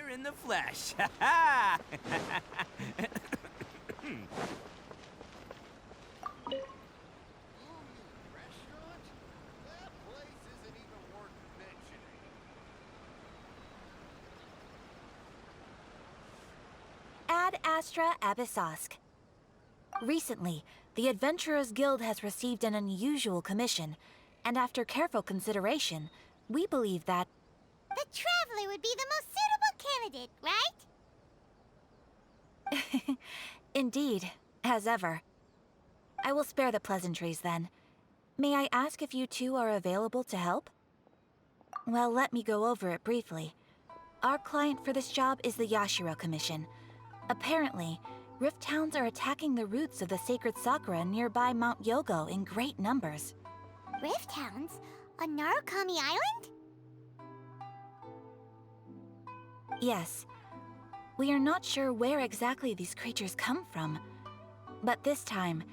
Fire in the flesh. Ha ha! Restaurant? That place isn't even worth mentioning. Ad Astra Abyssosk. Recently, the Adventurers Guild has received an unusual commission, and after careful consideration, we believe that... The Traveler would be the most suitable candidate, right? Indeed, as ever. I will spare the pleasantries then. May I ask if you two are available to help? Well, let me go over it briefly. Our client for this job is the Yashiro Commission. Apparently, Rift Towns are attacking the roots of the sacred sakura nearby Mount Yogo in great numbers. Rift Hounds? On Narukami Island? Yes. We are not sure where exactly these creatures come from. But this time,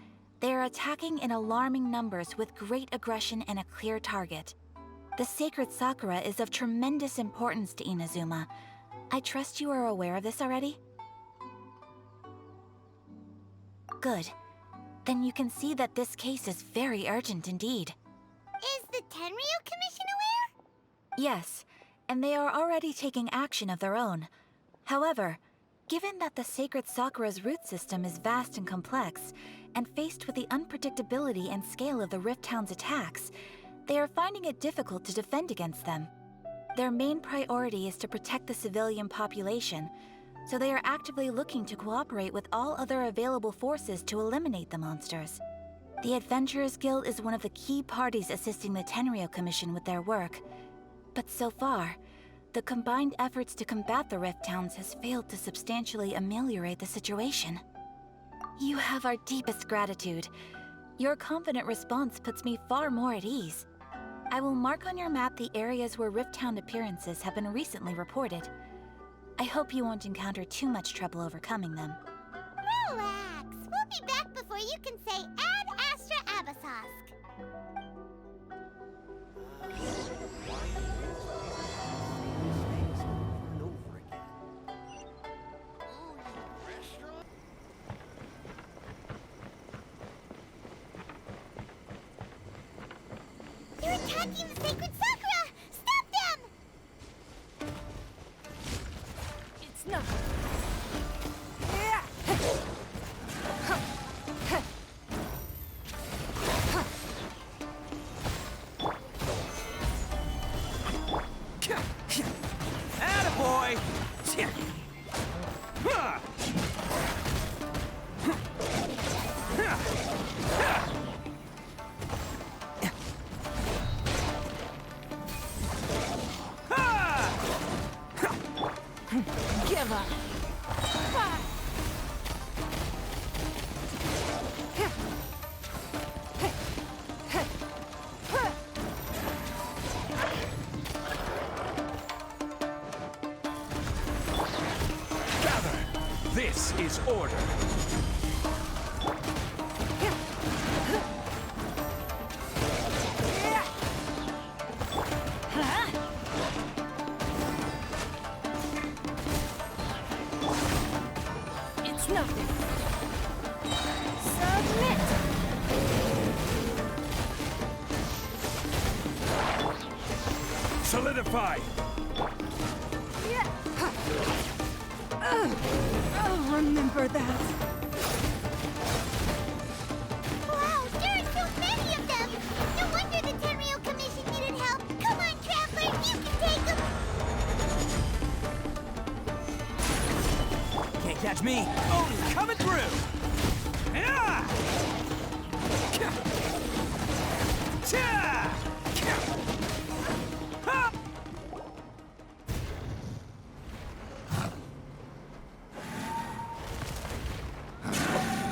they are attacking in alarming numbers with great aggression and a clear target. The sacred sakura is of tremendous importance to Inazuma. I trust you are aware of this already? Good. Then you can see that this case is very urgent indeed. Is the Tenryu Commission aware? Yes, and they are already taking action of their own. However, given that the sacred sakura's root system is vast and complex, and faced with the unpredictability and scale of the Rift Town's attacks, they are finding it difficult to defend against them. Their main priority is to protect the civilian population, so they are actively looking to cooperate with all other available forces to eliminate the monsters. The Adventurers Guild is one of the key parties assisting the Tenryu Commission with their work. But so far, the combined efforts to combat the Rift Towns has failed to substantially ameliorate the situation. You have our deepest gratitude. Your confident response puts me far more at ease. I will mark on your map the areas where Rift Town appearances have been recently reported. I hope you won't encounter too much trouble overcoming them. Relax. We'll be back before you can say Ad Astra Abyssosk. Over again. Ooh, restaurant? They're attacking the sacred sakura! Stop them! It's not... Attaboy! Give up! Gather! This is order! It's nothing. Submit! Solidify! I'll remember that. Wow, there are so many of them! No wonder the Tenryu Commission needed help! Come on, Traveler, you can take them! Can't catch me! Oh, coming through! Yeah! Cha! Ha!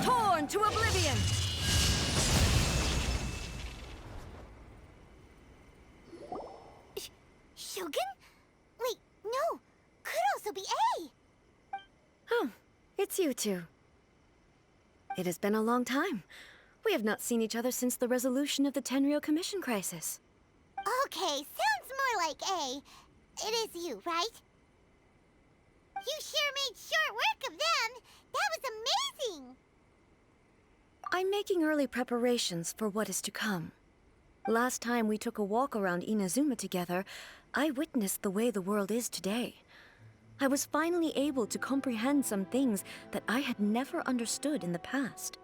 Torn to oblivion! Shogun? Wait, no! Could also be A! Oh, it's you two. It has been a long time. We have not seen each other since the resolution of the Tenryu Commission crisis. Okay, sounds more like A. It is you, right? I'm making early preparations for what is to come. Last time we took a walk around Inazuma together, I witnessed the way the world is today. I was finally able to comprehend some things that I had never understood in the past.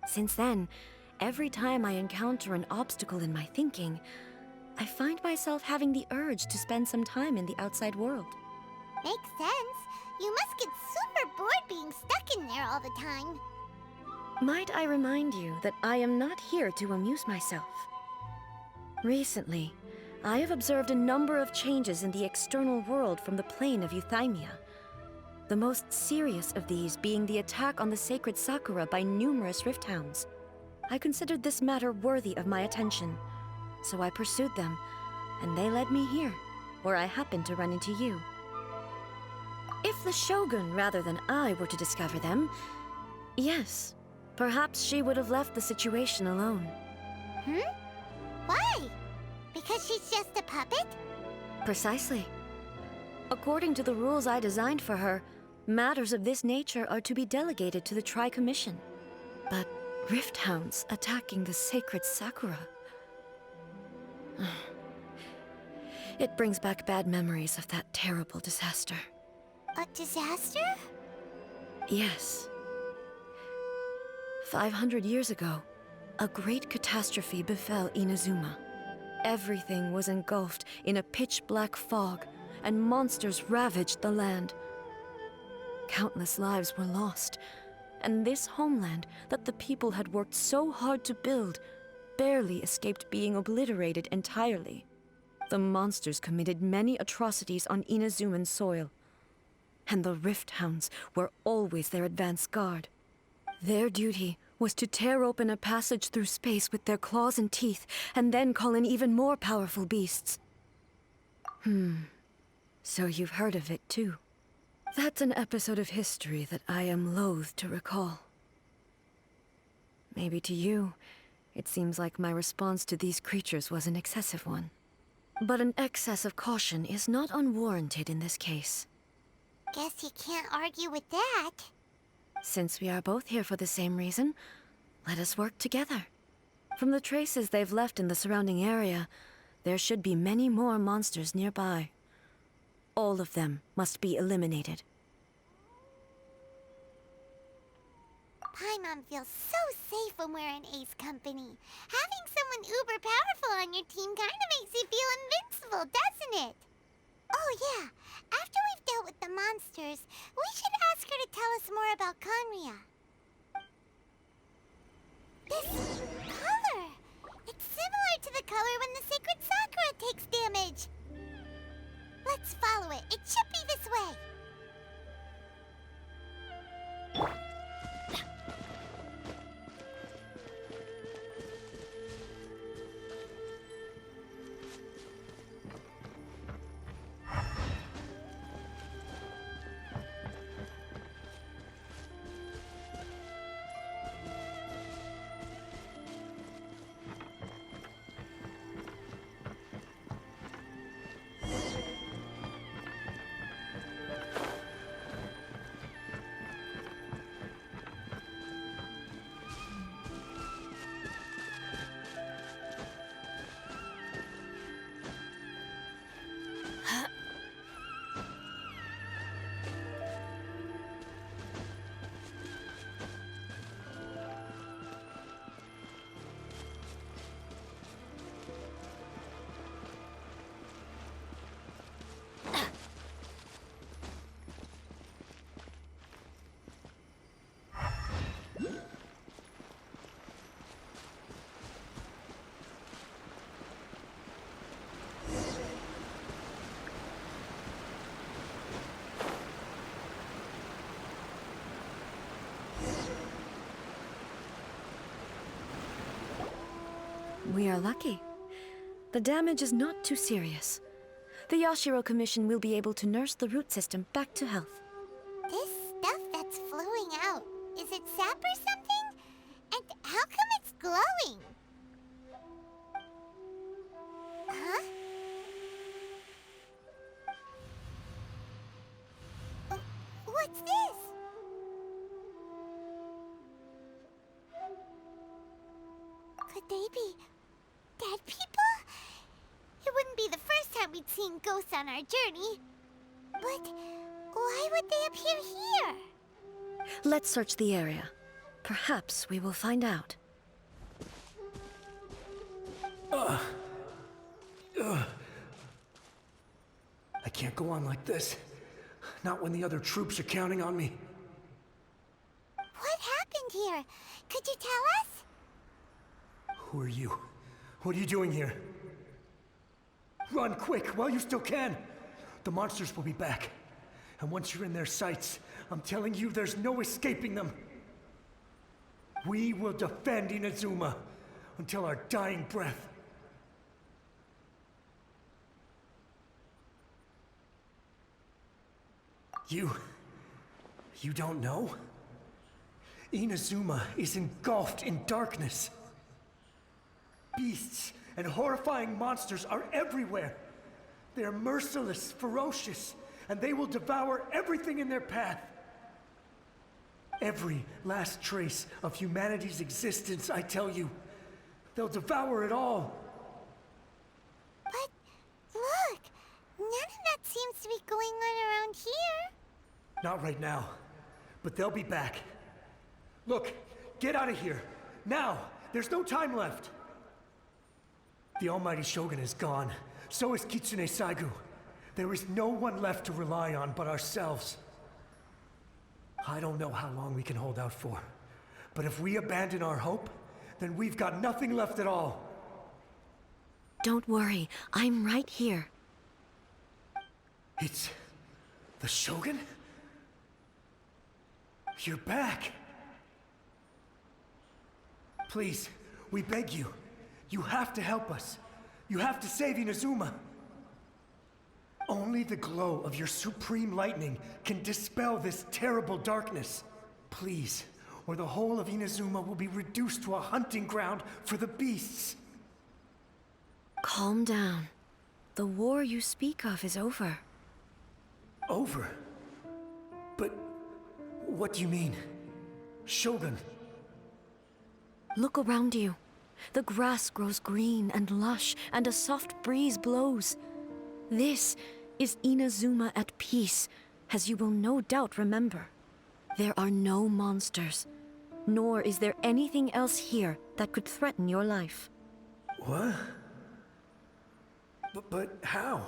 Since then, every time I encounter an obstacle in my thinking, I find myself having the urge to spend some time in the outside world. Makes sense. You must get super bored being stuck in there all the time. Might I remind you that I am not here to amuse myself? Recently, I have observed a number of changes in the external world from the plane of Euthymia. The most serious of these being the attack on the sacred Sakura by numerous rift hounds. I considered this matter worthy of my attention, so I pursued them, and they led me here, where I happened to run into you. If the Shogun rather than I were to discover them, yes, perhaps she would have left the situation alone. Why? Because she's just a puppet? Precisely. According to the rules I designed for her, matters of this nature are to be delegated to the Tri-Commission. But rift hounds attacking the sacred Sakura... It brings back bad memories of that terrible disaster. A disaster? Yes. 500 years ago, a great catastrophe befell Inazuma. Everything was engulfed in a pitch-black fog, and monsters ravaged the land. Countless lives were lost, and this homeland that the people had worked so hard to build barely escaped being obliterated entirely. The monsters committed many atrocities on Inazuman soil, and the Rift Hounds were always their advance guard. Their duty was to tear open a passage through space with their claws and teeth, and then call in even more powerful beasts. So you've heard of it too. That's an episode of history that I am loath to recall. Maybe to you, it seems like my response to these creatures was an excessive one. But an excess of caution is not unwarranted in this case. Guess you can't argue with that. Since we are both here for the same reason, let us work together. From the traces they've left in the surrounding area, there should be many more monsters nearby. All of them must be eliminated. Paimon feels so safe when we're in Ace Company. Having someone uber powerful on your team kind of makes you feel invincible, doesn't it? Oh yeah, after we've dealt with the monsters, we should ask her to tell us more about Conria. This color! It's similar to the color when the sacred Sakura takes damage. Let's follow it. It should be this way. We are lucky. The damage is not too serious. The Yashiro Commission will be able to nurse the root system back to health. This stuff that's flowing out, is it sap or something? And how come it's glowing? Huh? Oh, what's this? they be dead people? It wouldn't be the first time we'd seen ghosts on our journey. But why would they appear here? Let's search the area. Perhaps we will find out. I can't go on like this. Not when the other troops are counting on me. What happened here? Could you tell us? Who are you? What are you doing here? Run quick, while you still can! The monsters will be back. And once you're in their sights, I'm telling you, there's no escaping them. We will defend Inazuma until our dying breath. You don't know? Inazuma is engulfed in darkness. Beasts and horrifying monsters are everywhere. They are merciless, ferocious, and they will devour everything in their path. Every last trace of humanity's existence, I tell you. They'll devour it all. But look, none of that seems to be going on around here. Not right now, but they'll be back. Look, get out of here. Now! There's no time left! The almighty Shogun is gone. So is Kitsune Saigu. There is no one left to rely on but ourselves. I don't know how long we can hold out for. But if we abandon our hope, then we've got nothing left at all. Don't worry, I'm right here. It's the Shogun? You're back! Please, we beg you. You have to help us. You have to save Inazuma. Only the glow of your supreme lightning can dispel this terrible darkness. Please, or the whole of Inazuma will be reduced to a hunting ground for the beasts. Calm down. The war you speak of is over. Over? But what do you mean? Shogun? Look around you. The grass grows green and lush, and a soft breeze blows. This is Inazuma at peace, as you will no doubt remember. There are no monsters, nor is there anything else here that could threaten your life. What? But how?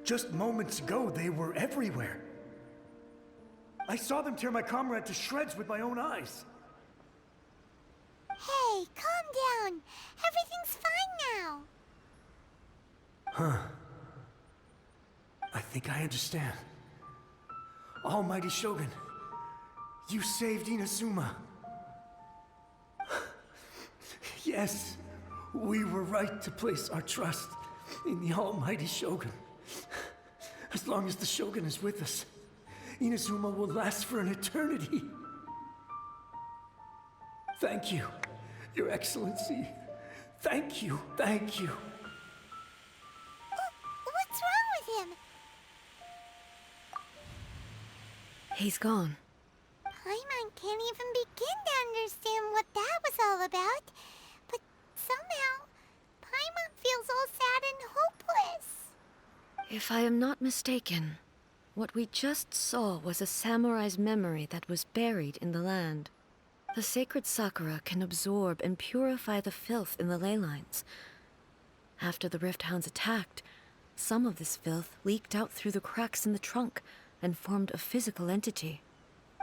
Just moments ago, they were everywhere. I saw them tear my comrade to shreds with my own eyes. Hey, calm down. Everything's fine now. Huh. I think I understand. Almighty Shogun, you saved Inazuma. Yes, we were right to place our trust in the Almighty Shogun. As long as the Shogun is with us, Inazuma will last for an eternity. Thank you, Your Excellency. Thank you, thank you. What's wrong with him? He's gone. Paimon can't even begin to understand what that was all about. But somehow, Paimon feels all sad and hopeless. If I am not mistaken, what we just saw was a samurai's memory that was buried in the land. The sacred sakura can absorb and purify the filth in the ley lines. After the Rift Hounds attacked, some of this filth leaked out through the cracks in the trunk and formed a physical entity.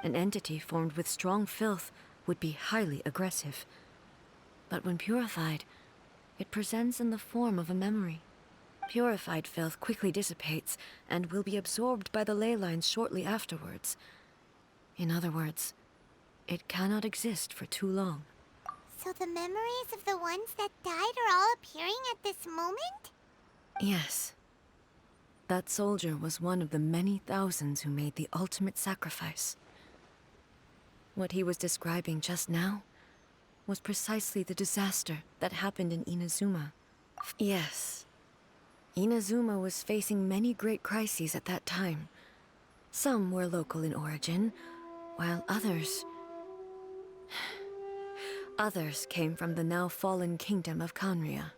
An entity formed with strong filth would be highly aggressive. But when purified, it presents in the form of a memory. Purified filth quickly dissipates and will be absorbed by the ley lines shortly afterwards. In other words, it cannot exist for too long. So the memories of the ones that died are all appearing at this moment? Yes. That soldier was one of the many thousands who made the ultimate sacrifice. What he was describing just now was precisely the disaster that happened in Inazuma. Yes. Inazuma was facing many great crises at that time. Some were local in origin, while others... Others came from the now fallen kingdom of Kanria.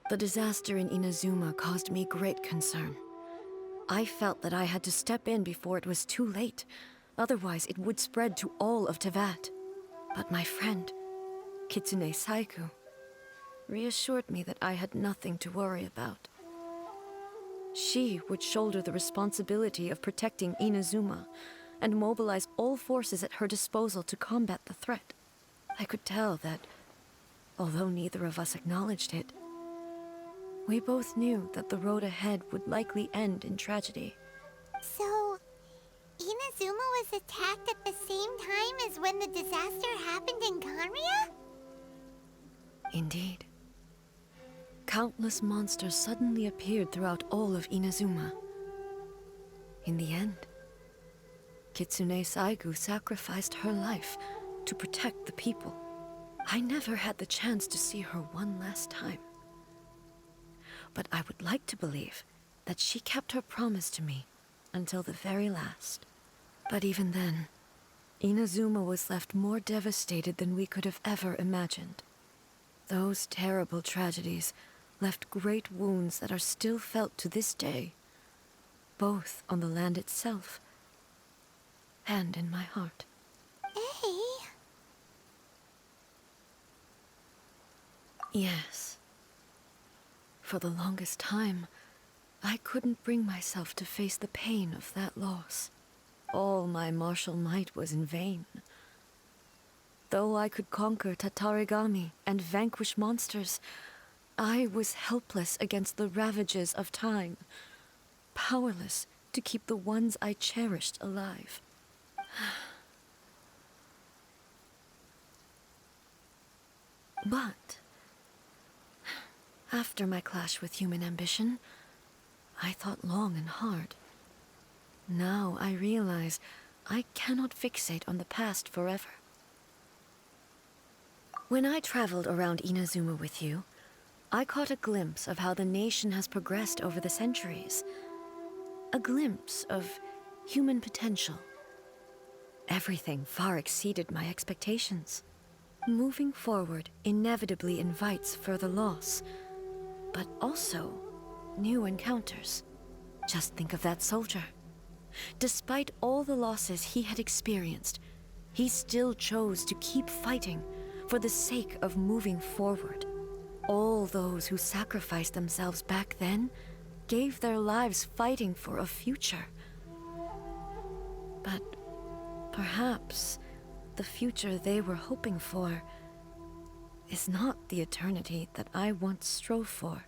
The disaster in Inazuma caused me great concern. I felt that I had to step in before it was too late, otherwise it would spread to all of Tevat. But my friend, Kitsune Saiku, reassured me that I had nothing to worry about. She would shoulder the responsibility of protecting Inazuma and mobilize all forces at her disposal to combat the threat. I could tell that, although neither of us acknowledged it, we both knew that the road ahead would likely end in tragedy. So, Inazuma was attacked at the same time as when the disaster happened in Kanria? Indeed. Countless monsters suddenly appeared throughout all of Inazuma. In the end, Kitsune Saigu sacrificed her life to protect the people. I never had the chance to see her one last time. But I would like to believe that she kept her promise to me until the very last. But even then, Inazuma was left more devastated than we could have ever imagined. Those terrible tragedies left great wounds that are still felt to this day, both on the land itself and in my heart. Hey. Yes. For the longest time, I couldn't bring myself to face the pain of that loss. All my martial might was in vain. Though I could conquer Tatarigami and vanquish monsters, I was helpless against the ravages of time, powerless to keep the ones I cherished alive. But after my clash with human ambition, I thought long and hard. Now I realize I cannot fixate on the past forever. When I traveled around Inazuma with you, I caught a glimpse of how the nation has progressed over the centuries. A glimpse of human potential. Everything far exceeded my expectations. Moving forward inevitably invites further loss, but also new encounters. Just think of that soldier. Despite all the losses he had experienced, he still chose to keep fighting for the sake of moving forward. All those who sacrificed themselves back then gave their lives fighting for a future. But perhaps the future they were hoping for is not the eternity that I once strove for.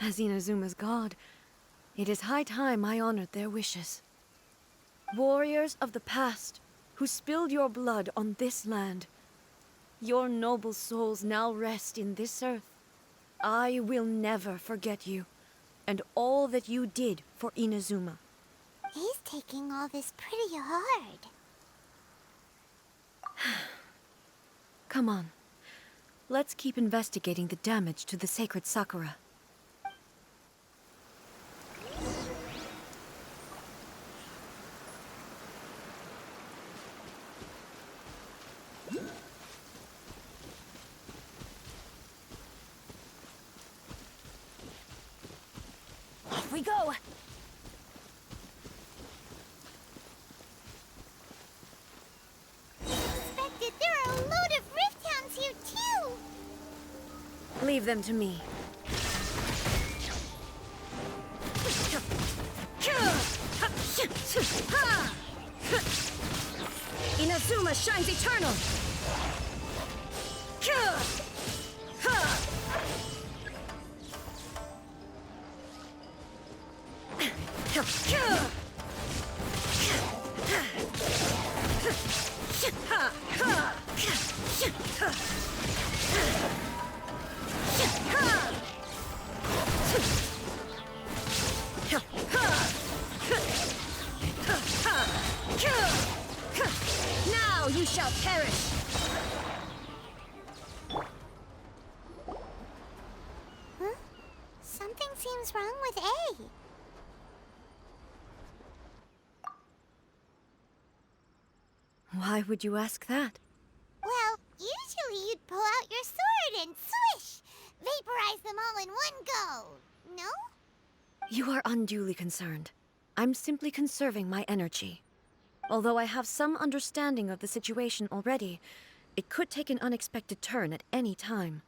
As Inazuma's god, it is high time I honored their wishes. Warriors of the past, who spilled your blood on this land, your noble souls now rest in this earth. I will never forget you, and all that you did for Inazuma. He's taking all this pretty hard. Come on. Let's keep investigating the damage to the sacred Sakura. Off we go! Expected, there are a load of Rift Hounds here too! Leave them to me. Inazuma shines eternal! Now you shall perish! Huh? Something seems wrong with A. Why would you ask that? Well, usually you'd pull out your sword and swish! Vaporize them all in one go, no? You are unduly concerned. I'm simply conserving my energy. Although I have some understanding of the situation already, it could take an unexpected turn at any time.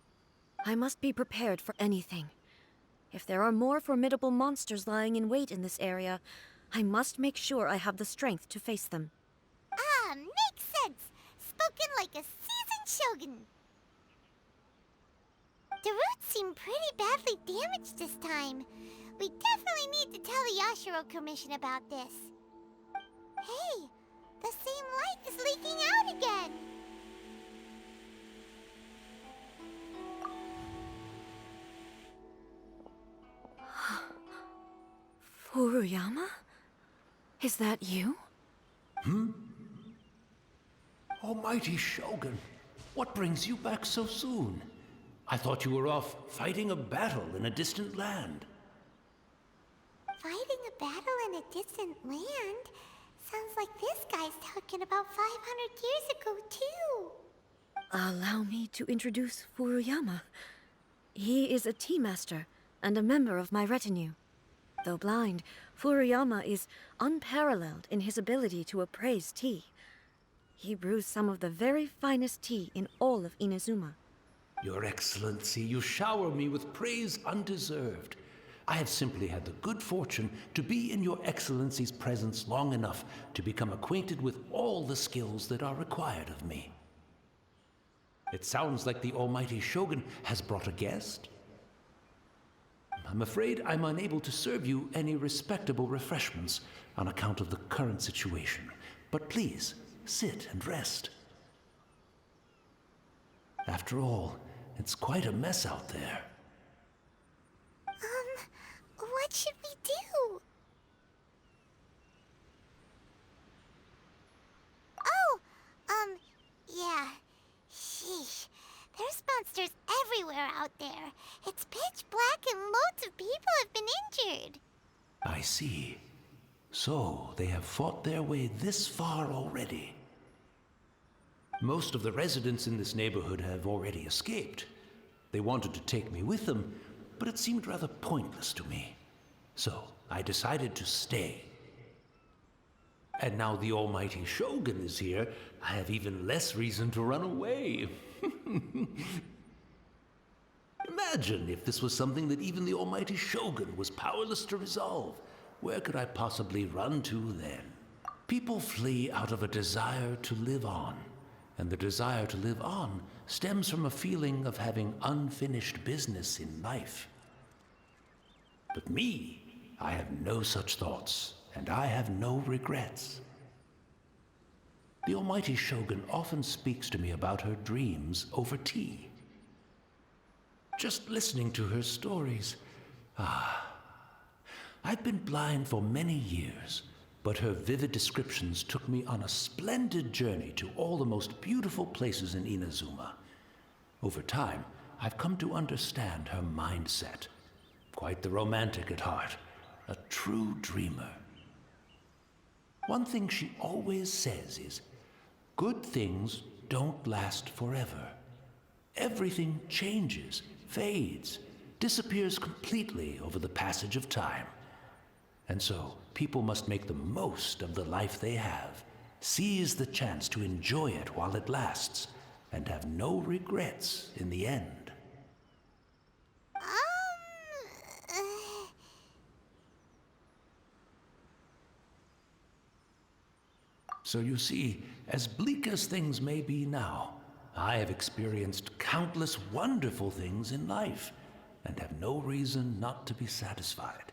I must be prepared for anything. If there are more formidable monsters lying in wait in this area, I must make sure I have the strength to face them. Ah, makes sense! Spoken like a seasoned shogun. The roots seem pretty badly damaged this time. We definitely need to tell the Yashiro Commission about this. Hey, the same light is leaking out again! Furuyama? Is that you? Almighty Shogun, what brings you back so soon? I thought you were off fighting a battle in a distant land. Fighting a battle in a distant land? Sounds like this guy's talking about 500 years ago, too. Allow me to introduce Furuyama. He is a tea master and a member of my retinue. Though blind, Furuyama is unparalleled in his ability to appraise tea. He brews some of the very finest tea in all of Inazuma. Your Excellency, you shower me with praise undeserved. I have simply had the good fortune to be in Your Excellency's presence long enough to become acquainted with all the skills that are required of me. It sounds like the Almighty Shogun has brought a guest. I'm afraid I'm unable to serve you any respectable refreshments on account of the current situation. But please, sit and rest. After all, it's quite a mess out there. What should we do? Oh, yeah. Sheesh. There's monsters everywhere out there. It's pitch black and loads of people have been injured. I see. So, they have fought their way this far already. Most of the residents in this neighborhood have already escaped. They wanted to take me with them, but it seemed rather pointless to me. So, I decided to stay. And now the Almighty Shogun is here, I have even less reason to run away. Imagine if this was something that even the Almighty Shogun was powerless to resolve. Where could I possibly run to then? People flee out of a desire to live on, and the desire to live on stems from a feeling of having unfinished business in life. But me, I have no such thoughts, and I have no regrets. The Almighty Shogun often speaks to me about her dreams over tea. Just listening to her stories, I've been blind for many years, but her vivid descriptions took me on a splendid journey to all the most beautiful places in Inazuma. Over time, I've come to understand her mindset. Quite the romantic at heart, a true dreamer. One thing she always says is, good things don't last forever. Everything changes, fades, disappears completely over the passage of time. And so, people must make the most of the life they have, seize the chance to enjoy it while it lasts, and have no regrets in the end. So you see, as bleak as things may be now, I have experienced countless wonderful things in life, and have no reason not to be satisfied.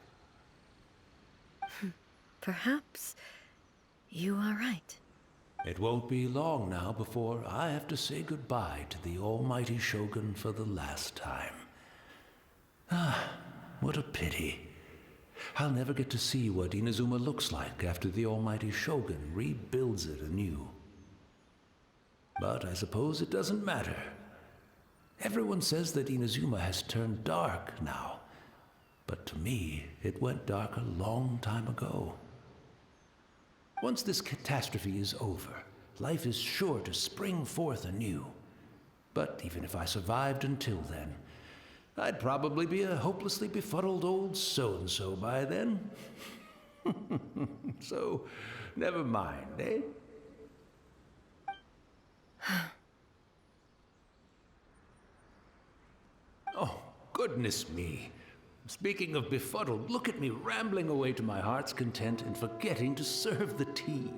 Perhaps you are right. It won't be long now before I have to say goodbye to the Almighty Shogun for the last time. What a pity. I'll never get to see what Inazuma looks like after the Almighty Shogun rebuilds it anew. But I suppose it doesn't matter. Everyone says that Inazuma has turned dark now, but to me, it went dark a long time ago. Once this catastrophe is over, life is sure to spring forth anew. But even if I survived until then, I'd probably be a hopelessly befuddled old so-and-so by then. So, never mind, eh? Oh, goodness me. Speaking of befuddled, look at me rambling away to my heart's content and forgetting to serve the tea.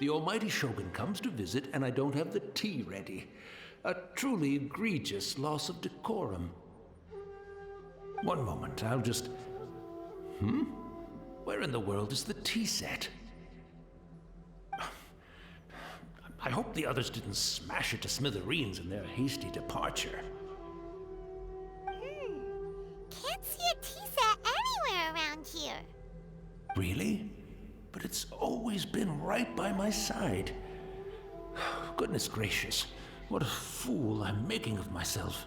The almighty Shogun comes to visit and I don't have the tea ready. A truly egregious loss of decorum. One moment, I'll just... Where in the world is the tea set? I hope the others didn't smash it to smithereens in their hasty departure. Can't see a tea set anywhere around here. Really? But it's always been right by my side. Goodness gracious, what a fool I'm making of myself.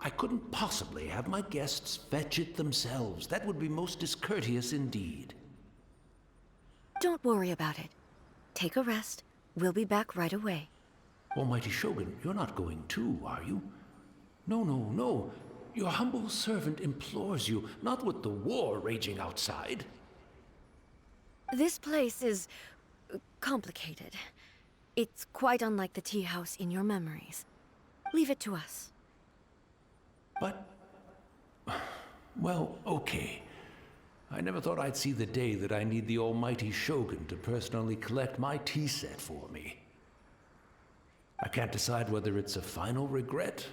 I couldn't possibly have my guests fetch it themselves. That would be most discourteous indeed. Don't worry about it. Take a rest. We'll be back right away. Almighty Shogun, you're not going too, are you? No, no, no. Your humble servant implores you, not with the war raging outside. This place is complicated. It's quite unlike the tea house in your memories. Leave it to us. But... well, okay. I never thought I'd see the day that I need the almighty Shogun to personally collect my tea set for me. I can't decide whether it's a final regret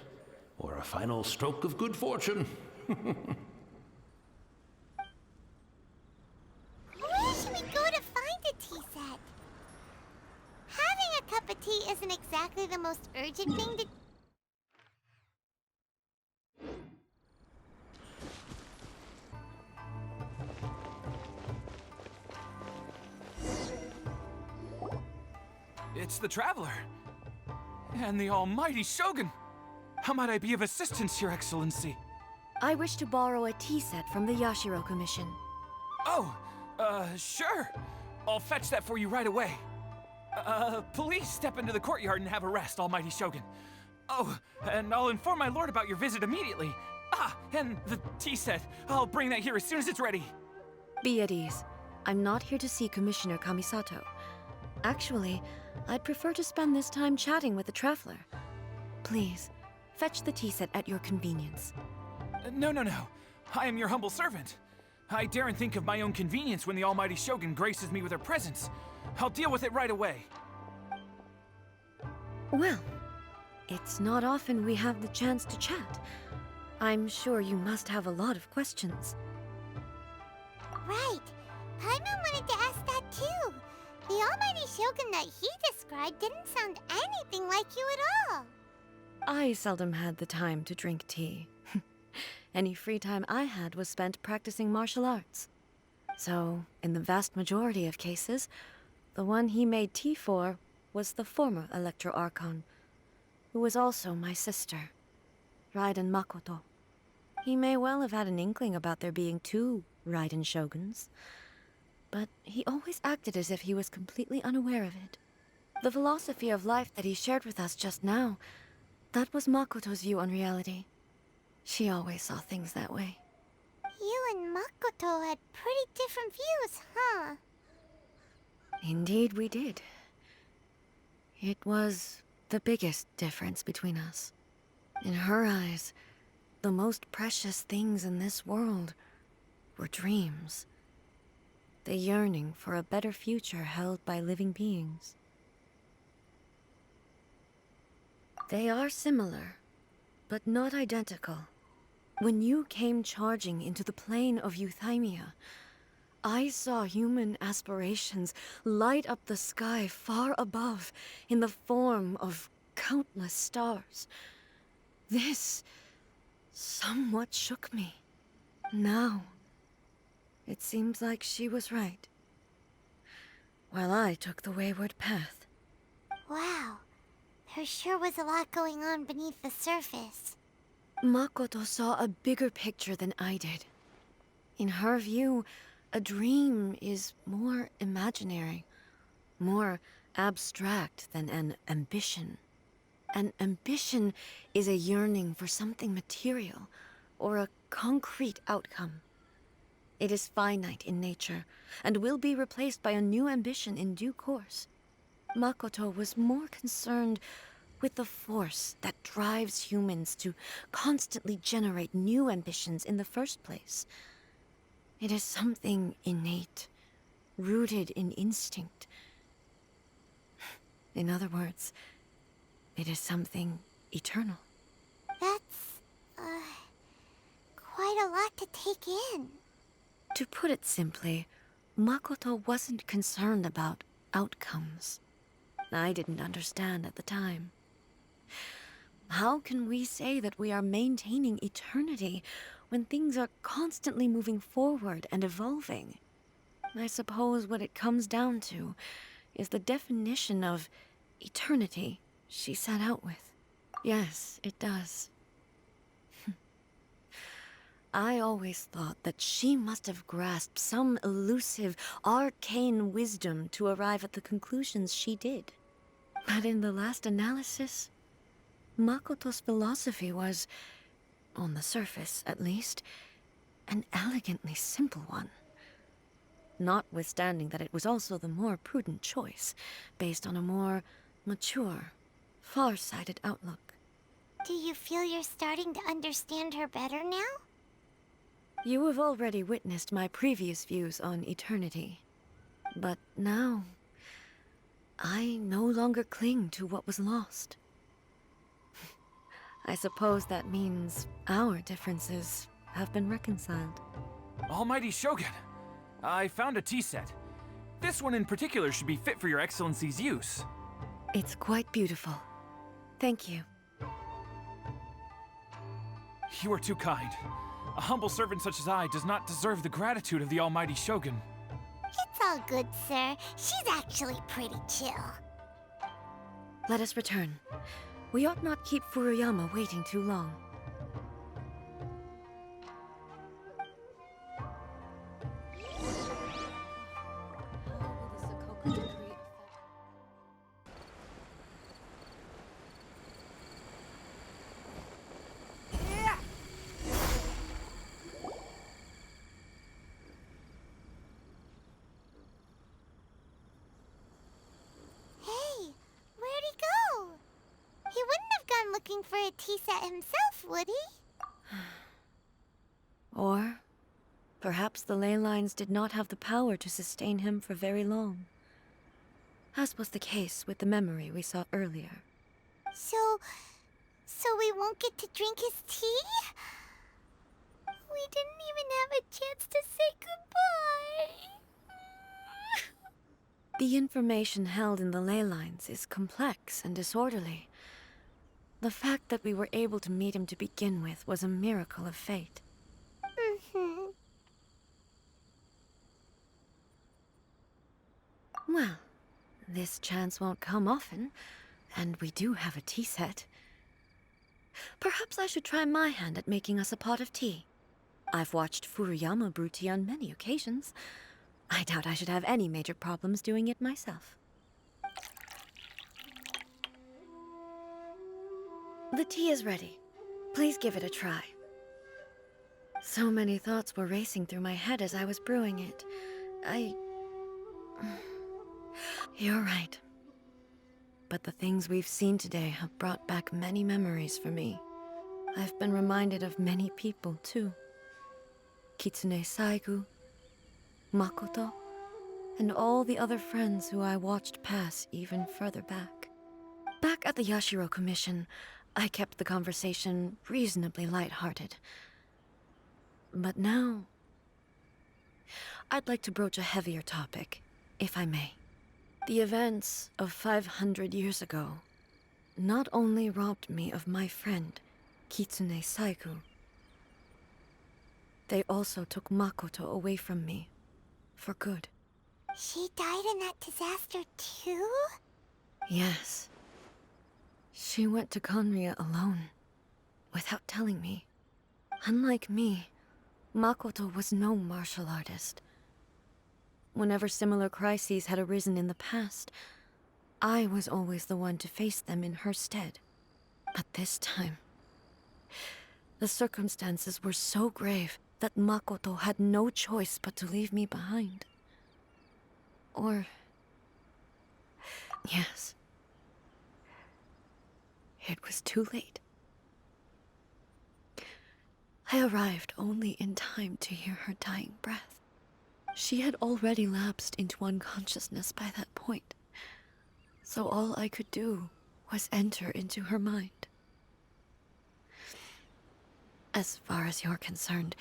or a final stroke of good fortune. Where should we go to find a tea set? Having a cup of tea isn't exactly the most urgent thing to... It's the Traveler. And the almighty Shogun. How might I be of assistance, Your Excellency? I wish to borrow a tea set from the Yashiro Commission. Oh, sure. I'll fetch that for you right away. Please step into the courtyard and have a rest, almighty Shogun. Oh, and I'll inform my lord about your visit immediately. Ah, and the tea set. I'll bring that here as soon as it's ready. Be at ease. I'm not here to see Commissioner Kamisato. Actually, I'd prefer to spend this time chatting with the Traveler. Please, fetch the tea set at your convenience. No. I am your humble servant. I daren't think of my own convenience when the almighty Shogun graces me with her presence. I'll deal with it right away. Well, it's not often we have the chance to chat. I'm sure you must have a lot of questions. Right. Paimon wanted to ask that too. The almighty Shogun that he described didn't sound anything like you at all. I seldom had the time to drink tea. Any free time I had was spent practicing martial arts. So, in the vast majority of cases, the one he made tea for was the former Electro Archon, who was also my sister, Raiden Makoto. He may well have had an inkling about there being two Raiden Shoguns, but he always acted as if he was completely unaware of it. The philosophy of life that he shared with us just now, that was Makoto's view on reality. She always saw things that way. You and Makoto had pretty different views, huh? Indeed we did. It was the biggest difference between us. In her eyes, the most precious things in this world were dreams. The yearning for a better future held by living beings. They are similar, but not identical. When you came charging into the plane of Euthymia, I saw human aspirations light up the sky far above in the form of countless stars. This somewhat shook me. Now, it seems like she was right, while I took the wayward path. Wow. There sure was a lot going on beneath the surface. Makoto saw a bigger picture than I did. In her view, a dream is more imaginary, more abstract than an ambition. An ambition is a yearning for something material, or a concrete outcome. It is finite in nature, and will be replaced by a new ambition in due course. Makoto was more concerned with the force that drives humans to constantly generate new ambitions in the first place. It is something innate, rooted in instinct. In other words, it is something eternal. That's, quite a lot to take in. To put it simply, Makoto wasn't concerned about outcomes. I didn't understand at the time. How can we say that we are maintaining eternity when things are constantly moving forward and evolving? I suppose what it comes down to is the definition of eternity she set out with. Yes, it does. I always thought that she must have grasped some elusive, arcane wisdom to arrive at the conclusions she did. But in the last analysis, Makoto's philosophy was, on the surface at least, an elegantly simple one. Notwithstanding that it was also the more prudent choice, based on a more mature, far-sighted outlook. Do you feel you're starting to understand her better now? You have already witnessed my previous views on eternity. But now, I no longer cling to what was lost. I suppose that means our differences have been reconciled. Almighty Shogun, I found a tea set. This one in particular should be fit for your Excellency's use. It's quite beautiful. Thank you. You are too kind. A humble servant such as I does not deserve the gratitude of the Almighty Shogun. It's all good, sir. She's actually pretty chill. Let us return. We ought not keep Furuyama waiting too long. Hey, where'd he go? He wouldn't have gone looking for a tea set himself, would he? Or perhaps the ley lines did not have the power to sustain him for very long, as was the case with the memory we saw earlier. So we won't get to drink his tea? We didn't even have a chance to say goodbye. The information held in the ley lines is complex and disorderly. The fact that we were able to meet him to begin with was a miracle of fate. Well, this chance won't come often, and we do have a tea set. Perhaps I should try my hand at making us a pot of tea. I've watched Furuyama brew tea on many occasions. I doubt I should have any major problems doing it myself. The tea is ready. Please give it a try. So many thoughts were racing through my head as I was brewing it. You're right. But the things we've seen today have brought back many memories for me. I've been reminded of many people, too. Kitsune Saigu, Makoto, and all the other friends who I watched pass even further back. Back at the Yashiro Commission, I kept the conversation reasonably lighthearted. But now, I'd like to broach a heavier topic, if I may. The events of 500 years ago not only robbed me of my friend, Kitsune Saigu, they also took Makoto away from me, for good. She died in that disaster too? Yes. She went to Conria alone, without telling me. Unlike me, Makoto was no martial artist. whenever similar crises had arisen in the past, I was always the one to face them in her stead. But this time, the circumstances were so grave that Makoto had no choice but to leave me behind. Or... yes. It was too late. I arrived only in time to hear her dying breath. She had already lapsed into unconsciousness by that point, so all I could do was enter into her mind. As far as you're concerned,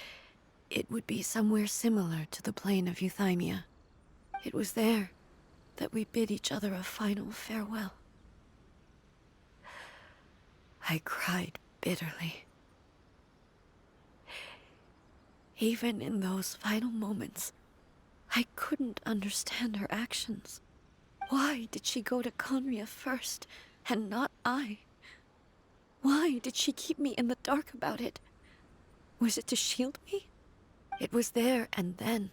it would be somewhere similar to the plane of Euthymia. It was there that we bid each other a final farewell. I cried bitterly. Even in those final moments, I couldn't understand her actions. Why did she go to Conria first, and not I? Why did she keep me in the dark about it? Was it to shield me? It was there and then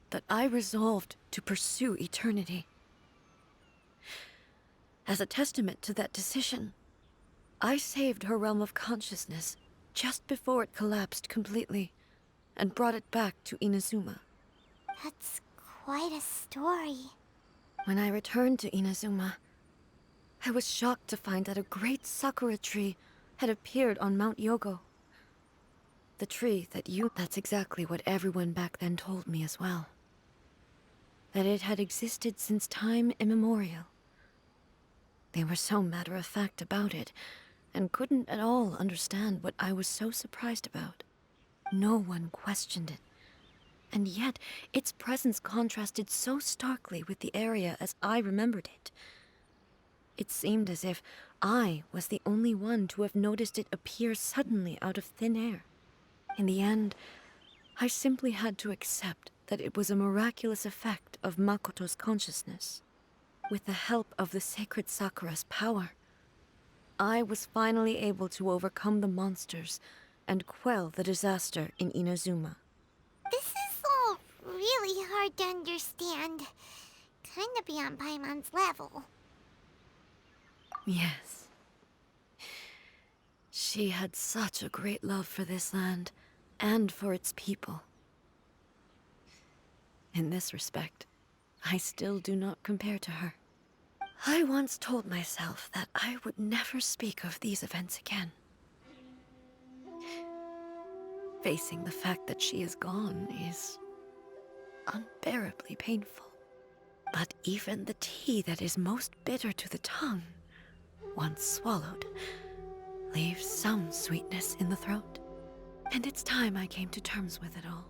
that I resolved to pursue eternity. As a testament to that decision, I saved her realm of consciousness just before it collapsed completely, and brought it back to Inazuma. That's quite a story. When I returned to Inazuma, I was shocked to find that a great sakura tree had appeared on Mount Yogo. The tree that that's exactly what everyone back then told me as well. That it had existed since time immemorial. They were so matter-of-fact about it, and couldn't at all understand what I was so surprised about. No one questioned it. And yet, its presence contrasted so starkly with the area as I remembered it. It seemed as if I was the only one to have noticed it appear suddenly out of thin air. In the end, I simply had to accept that it was a miraculous effect of Makoto's consciousness. With the help of the sacred Sakura's power, I was finally able to overcome the monsters and quell the disaster in Inazuma. This is all really hard to understand. Kinda beyond Paimon's level. Yes. She had such a great love for this land, and for its people. In this respect, I still do not compare to her. I once told myself that I would never speak of these events again. Facing the fact that she is gone is unbearably painful. But even the tea that is most bitter to the tongue, once swallowed, leaves some sweetness in the throat. And it's time I came to terms with it all.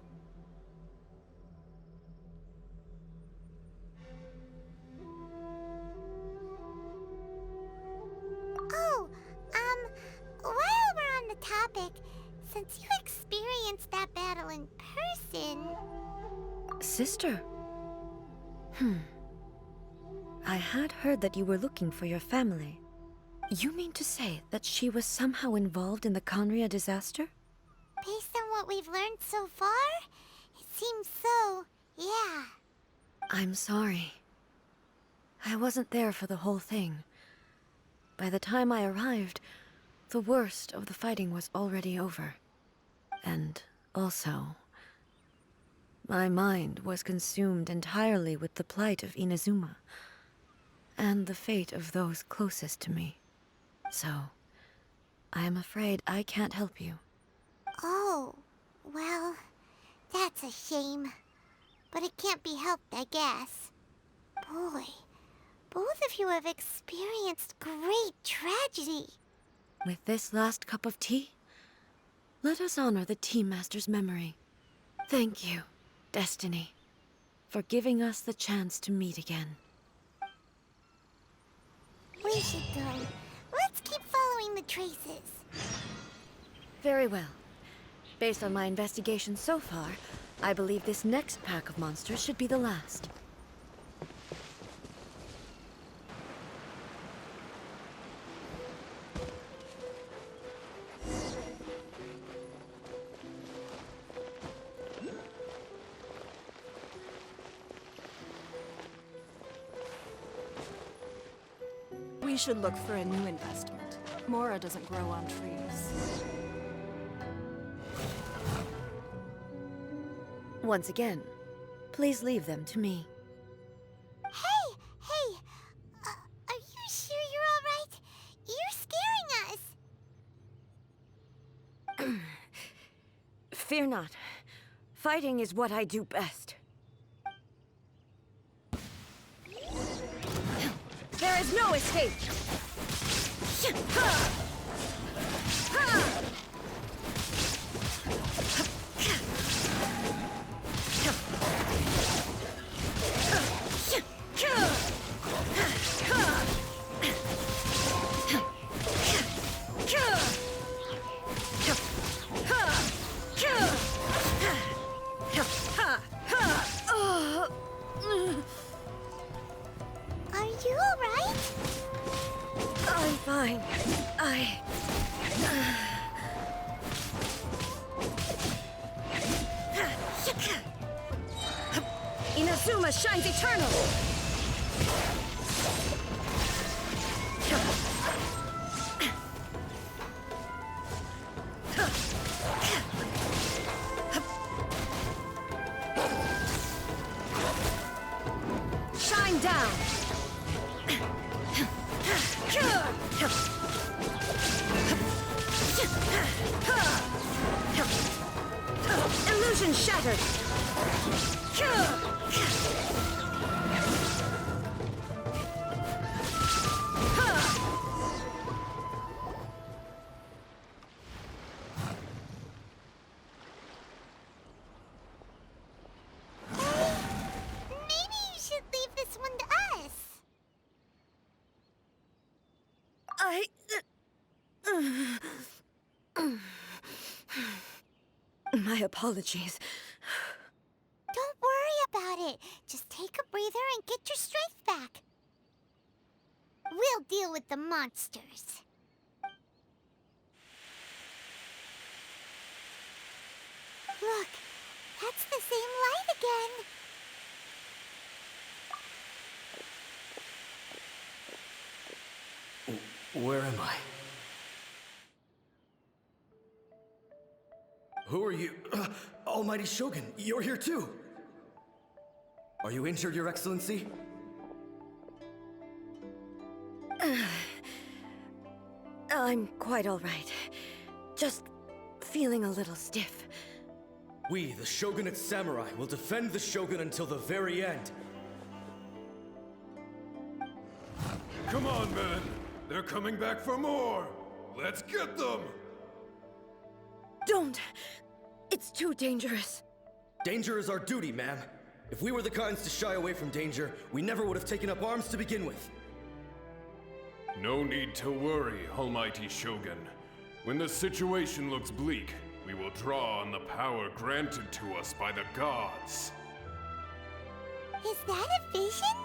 Oh, while we're on the topic, since you experienced that battle in person... Sister? I had heard that you were looking for your family. You mean to say that she was somehow involved in the Conria disaster? Based on what we've learned so far, it seems so, yeah. I'm sorry. I wasn't there for the whole thing. By the time I arrived, the worst of the fighting was already over. And also, my mind was consumed entirely with the plight of Inazuma, and the fate of those closest to me. So, I am afraid I can't help you. Oh, well, that's a shame. But it can't be helped, I guess. Boy, both of you have experienced great tragedy. With this last cup of tea, let us honor the Tea Master's memory. Thank you, Destiny, for giving us the chance to meet again. We should go. Let's keep following the traces. Very well. Based on my investigation so far, I believe this next pack of monsters should be the last. should look for a new investment. Mora doesn't grow on trees. Once again, please leave them to me. Hey! Are you sure you're all right? You're scaring us! Fear not. Fighting is what I do best. There is no escape! Are you all right? I'm fine. Inazuma shines eternal! Shine down! Illusion shattered! Maybe you should leave this one to us. My apologies. Don't worry about it. Just take a breather and get your strength back. We'll deal with the monsters. Look, that's the same light again. Where am I? Who are you? Almighty Shogun, you're here too! Are you injured, Your Excellency? I'm quite all right. Just feeling a little stiff. We, the Shogunate Samurai, will defend the Shogun until the very end. Come on, men! They're coming back for more! Let's get them! Don't! It's too dangerous. Danger is our duty, ma'am. If we were the kinds to shy away from danger, we never would have taken up arms to begin with. No need to worry, Almighty Shogun. When the situation looks bleak, we will draw on the power granted to us by the gods. Is that a vision?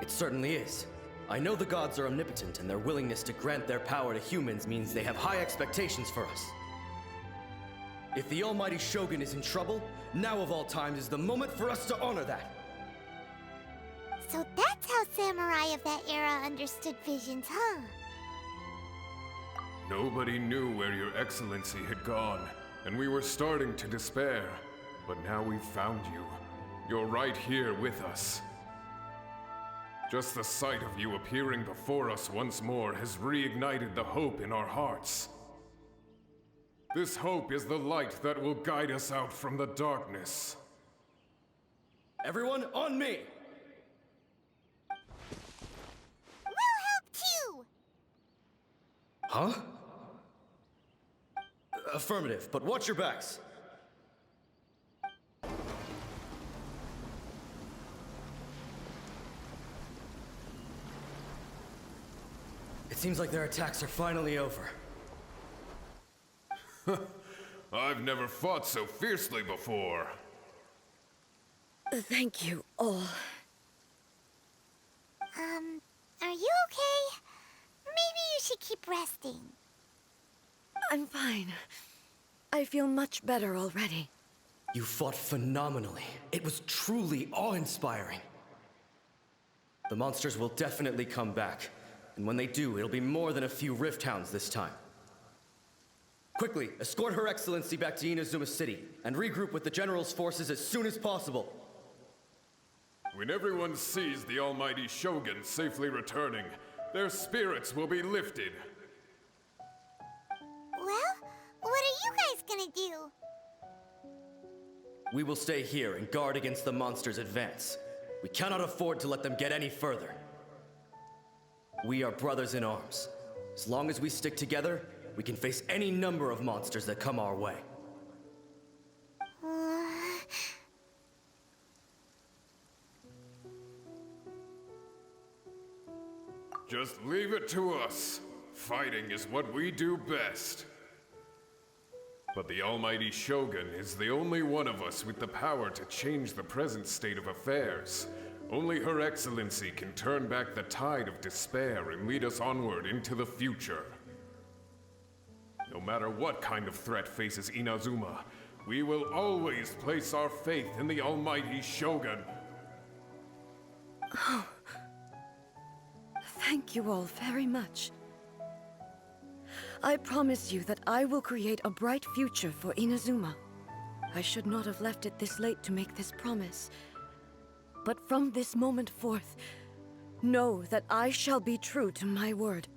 It certainly is. I know the gods are omnipotent, and their willingness to grant their power to humans means they have high expectations for us. If the Almighty Shogun is in trouble, now of all times is the moment for us to honor that. So that's how samurai of that era understood visions, huh? Nobody knew where Your Excellency had gone, and we were starting to despair. But now we've found you. You're right here with us. Just the sight of you appearing before us once more has reignited the hope in our hearts. This hope is the light that will guide us out from the darkness. Everyone, on me! We'll help too! Huh? Affirmative, but watch your backs. It seems like their attacks are finally over. I've never fought so fiercely before. Thank you all. Are you okay? Maybe you should keep resting. I'm fine. I feel much better already. You fought phenomenally. It was truly awe-inspiring. The monsters will definitely come back. And when they do, it'll be more than a few Rift Hounds this time. Quickly, escort Her Excellency back to Inazuma City, and regroup with the General's forces as soon as possible. When everyone sees the almighty Shogun safely returning, their spirits will be lifted. Well, what are you guys gonna do? We will stay here and guard against the monsters' advance. We cannot afford to let them get any further. We are brothers in arms. As long as we stick together, we can face any number of monsters that come our way. Just leave it to us. Fighting is what we do best. But the almighty Shogun is the only one of us with the power to change the present state of affairs. Only Her Excellency can turn back the tide of despair and lead us onward into the future. No matter what kind of threat faces Inazuma, we will always place our faith in the almighty Shogun. Oh. Thank you all very much. I promise you that I will create a bright future for Inazuma. I should not have left it this late to make this promise. But from this moment forth, know that I shall be true to my word.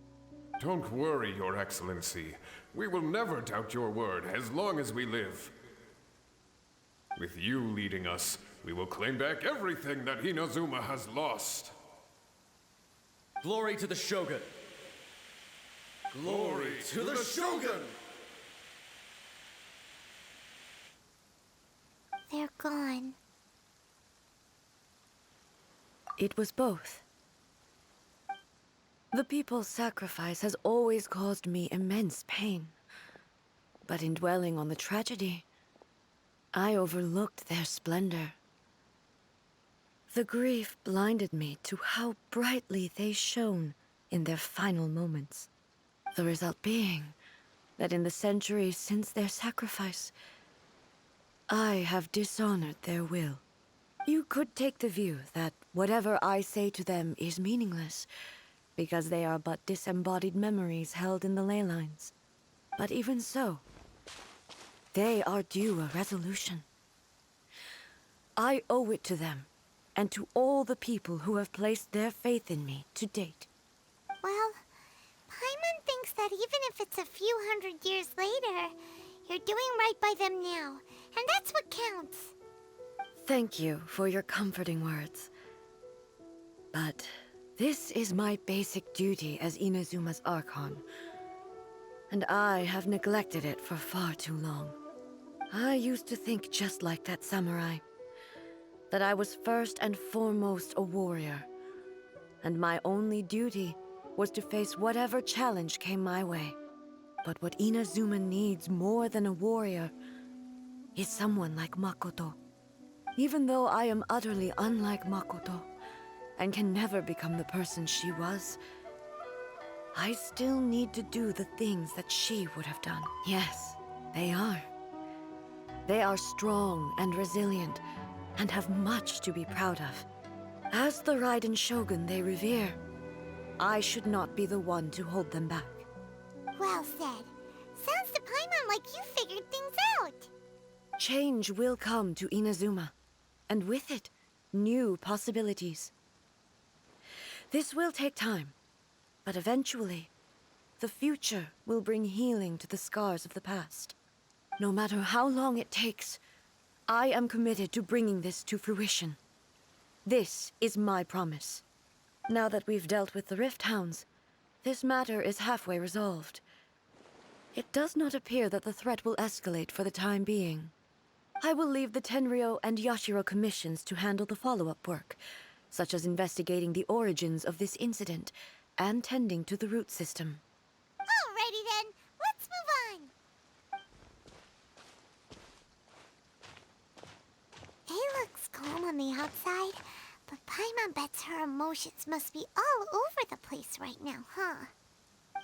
Don't worry, Your Excellency. We will never doubt your word as long as we live. With you leading us, we will claim back everything that Inazuma has lost. Glory to the Shogun! Glory to the Shogun! They're gone. It was both. The people's sacrifice has always caused me immense pain. But in dwelling on the tragedy, I overlooked their splendor. The grief blinded me to how brightly they shone in their final moments. The result being that in the centuries since their sacrifice, I have dishonored their will. You could take the view that whatever I say to them is meaningless, because they are but disembodied memories held in the ley lines. But even so, they are due a resolution. I owe it to them, and to all the people who have placed their faith in me to date. Well, Paimon thinks that even if it's a few hundred years later, you're doing right by them now, and that's what counts. Thank you for your comforting words. But this is my basic duty as Inazuma's Archon, and I have neglected it for far too long. I used to think just like that samurai, that I was first and foremost a warrior, and my only duty was to face whatever challenge came my way. But what Inazuma needs more than a warrior is someone like Makoto. Even though I am utterly unlike Makoto, and can never become the person she was, I still need to do the things that she would have done. Yes, they are. They are strong and resilient, and have much to be proud of. As the Raiden Shogun they revere, I should not be the one to hold them back. Well said. Sounds to Paimon like you figured things out. Change will come to Inazuma, and with it, new possibilities. This will take time, but eventually, the future will bring healing to the scars of the past. No matter how long it takes, I am committed to bringing this to fruition. This is my promise. Now that we've dealt with the Rift Hounds, this matter is halfway resolved. It does not appear that the threat will escalate for the time being. I will leave the Tenryo and Yashiro commissions to handle the follow-up work, such as investigating the origins of this incident and tending to the root system. Alrighty then, let's move on. It looks calm on the outside, but Paimon bets her emotions must be all over the place right now, huh?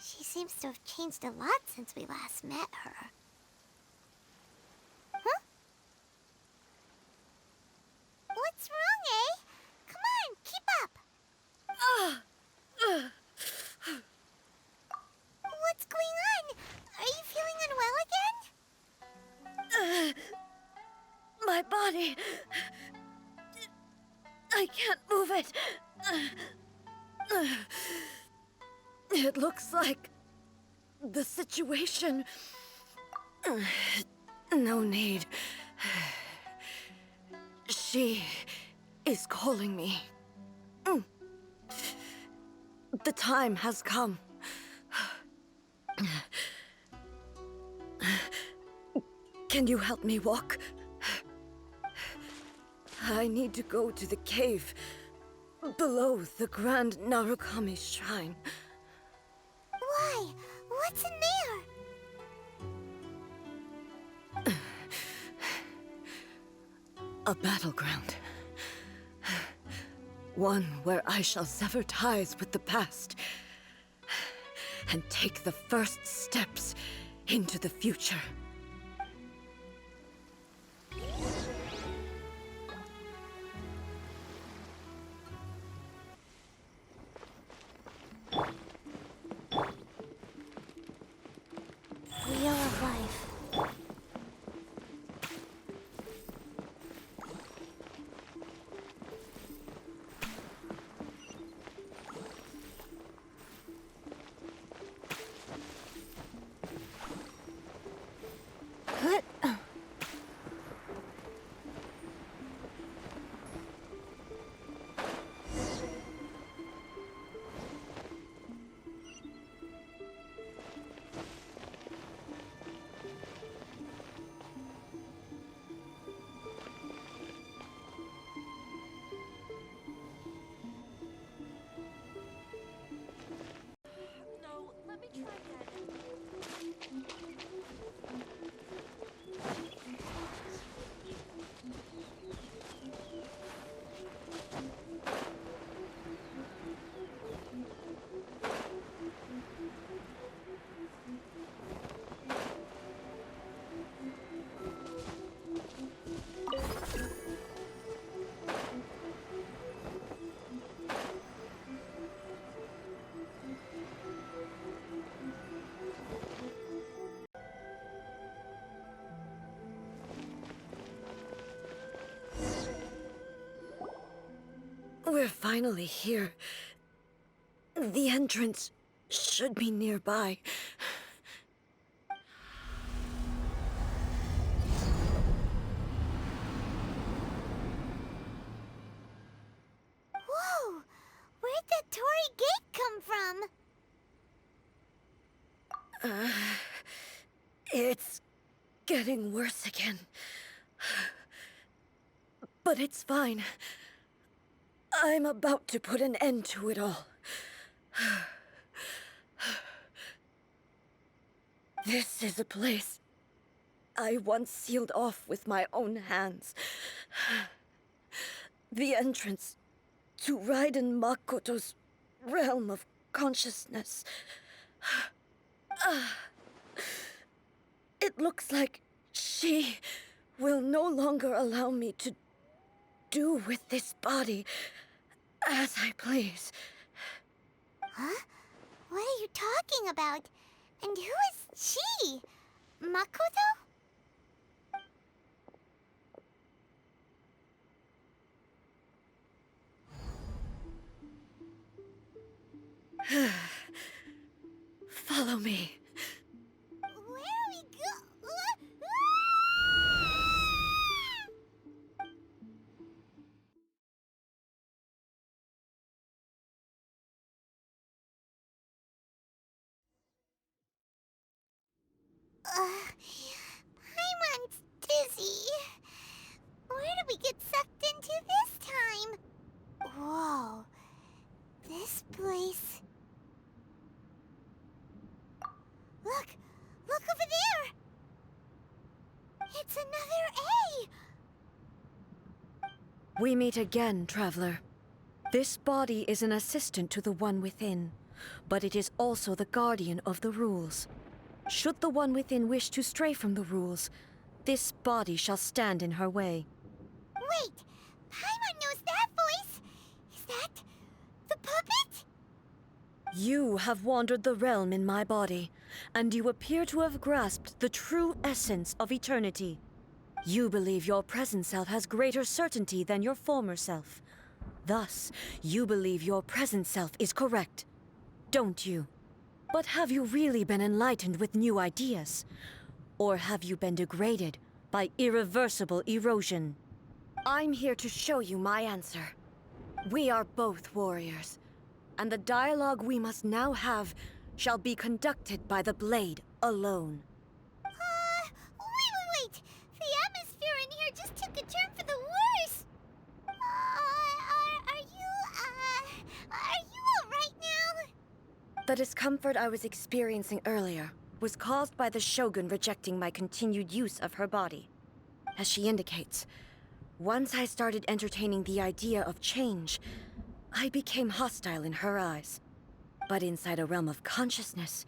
She seems to have changed a lot since we last met her. Huh? What's wrong, eh? Come on, keep up. it! It looks like the situation... No need. She is calling me. The time has come. Can you help me walk? I need to go to the cave below the Grand Narukami Shrine. Why? What's in there? A battleground. One where I shall sever ties with the past and take the first steps into the future. Wheel of Life. We're finally here. The entrance should be nearby. Whoa! Where'd that Torii gate come from? It's getting worse again. But it's fine. I'm about to put an end to it all. This is a place I once sealed off with my own hands. The entrance to Raiden Makoto's realm of consciousness. It looks like she will no longer allow me to do with this body as I please. Huh? What are you talking about? And who is she? Makoto? Follow me. Where are we go? Paimon's dizzy. Where did we get sucked into this time? Whoa. This place... Look! Look over there! It's another A! We meet again, traveler. This body is an assistant to the One Within, but it is also the guardian of the rules. Should the One Within wish to stray from the rules, this body shall stand in her way. Wait! Paimon knows that voice! Is that... the puppet? You have wandered the realm in my body, and you appear to have grasped the true essence of eternity. You believe your present self has greater certainty than your former self. Thus, you believe your present self is correct, don't you? But have you really been enlightened with new ideas? Or have you been degraded by irreversible erosion? I'm here to show you my answer. We are both warriors, and the dialogue we must now have shall be conducted by the blade alone. Wait! The atmosphere in here just took a turn for the worse! Are you alright now? The discomfort I was experiencing earlier was caused by the Shogun rejecting my continued use of her body. As she indicates, once I started entertaining the idea of change, I became hostile in her eyes. But inside a realm of consciousness,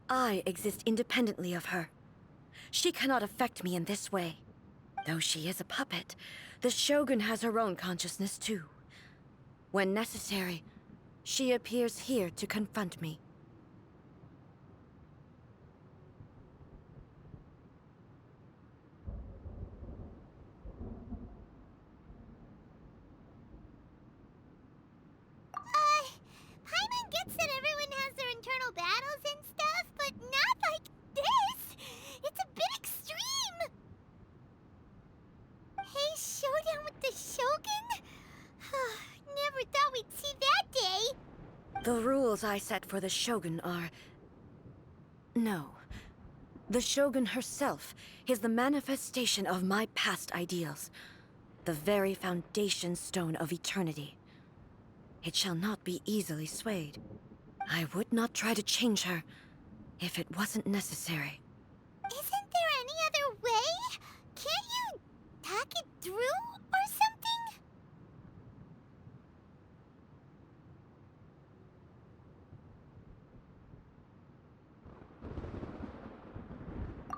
I exist independently of her. She cannot affect me in this way. Though she is a puppet, the Shogun has her own consciousness too. When necessary, she appears here to confront me. Paimon gets that everyone has their internal battles and stuff, but not like this! It's a bit extreme! Hey, showdown with the Shogun? Never thought we'd see that day! The rules I set for the Shogun are... No. The Shogun herself is the manifestation of my past ideals. The very foundation stone of eternity. It shall not be easily swayed. I would not try to change her if it wasn't necessary. Isn't there any other way? Can't you talk it through or something?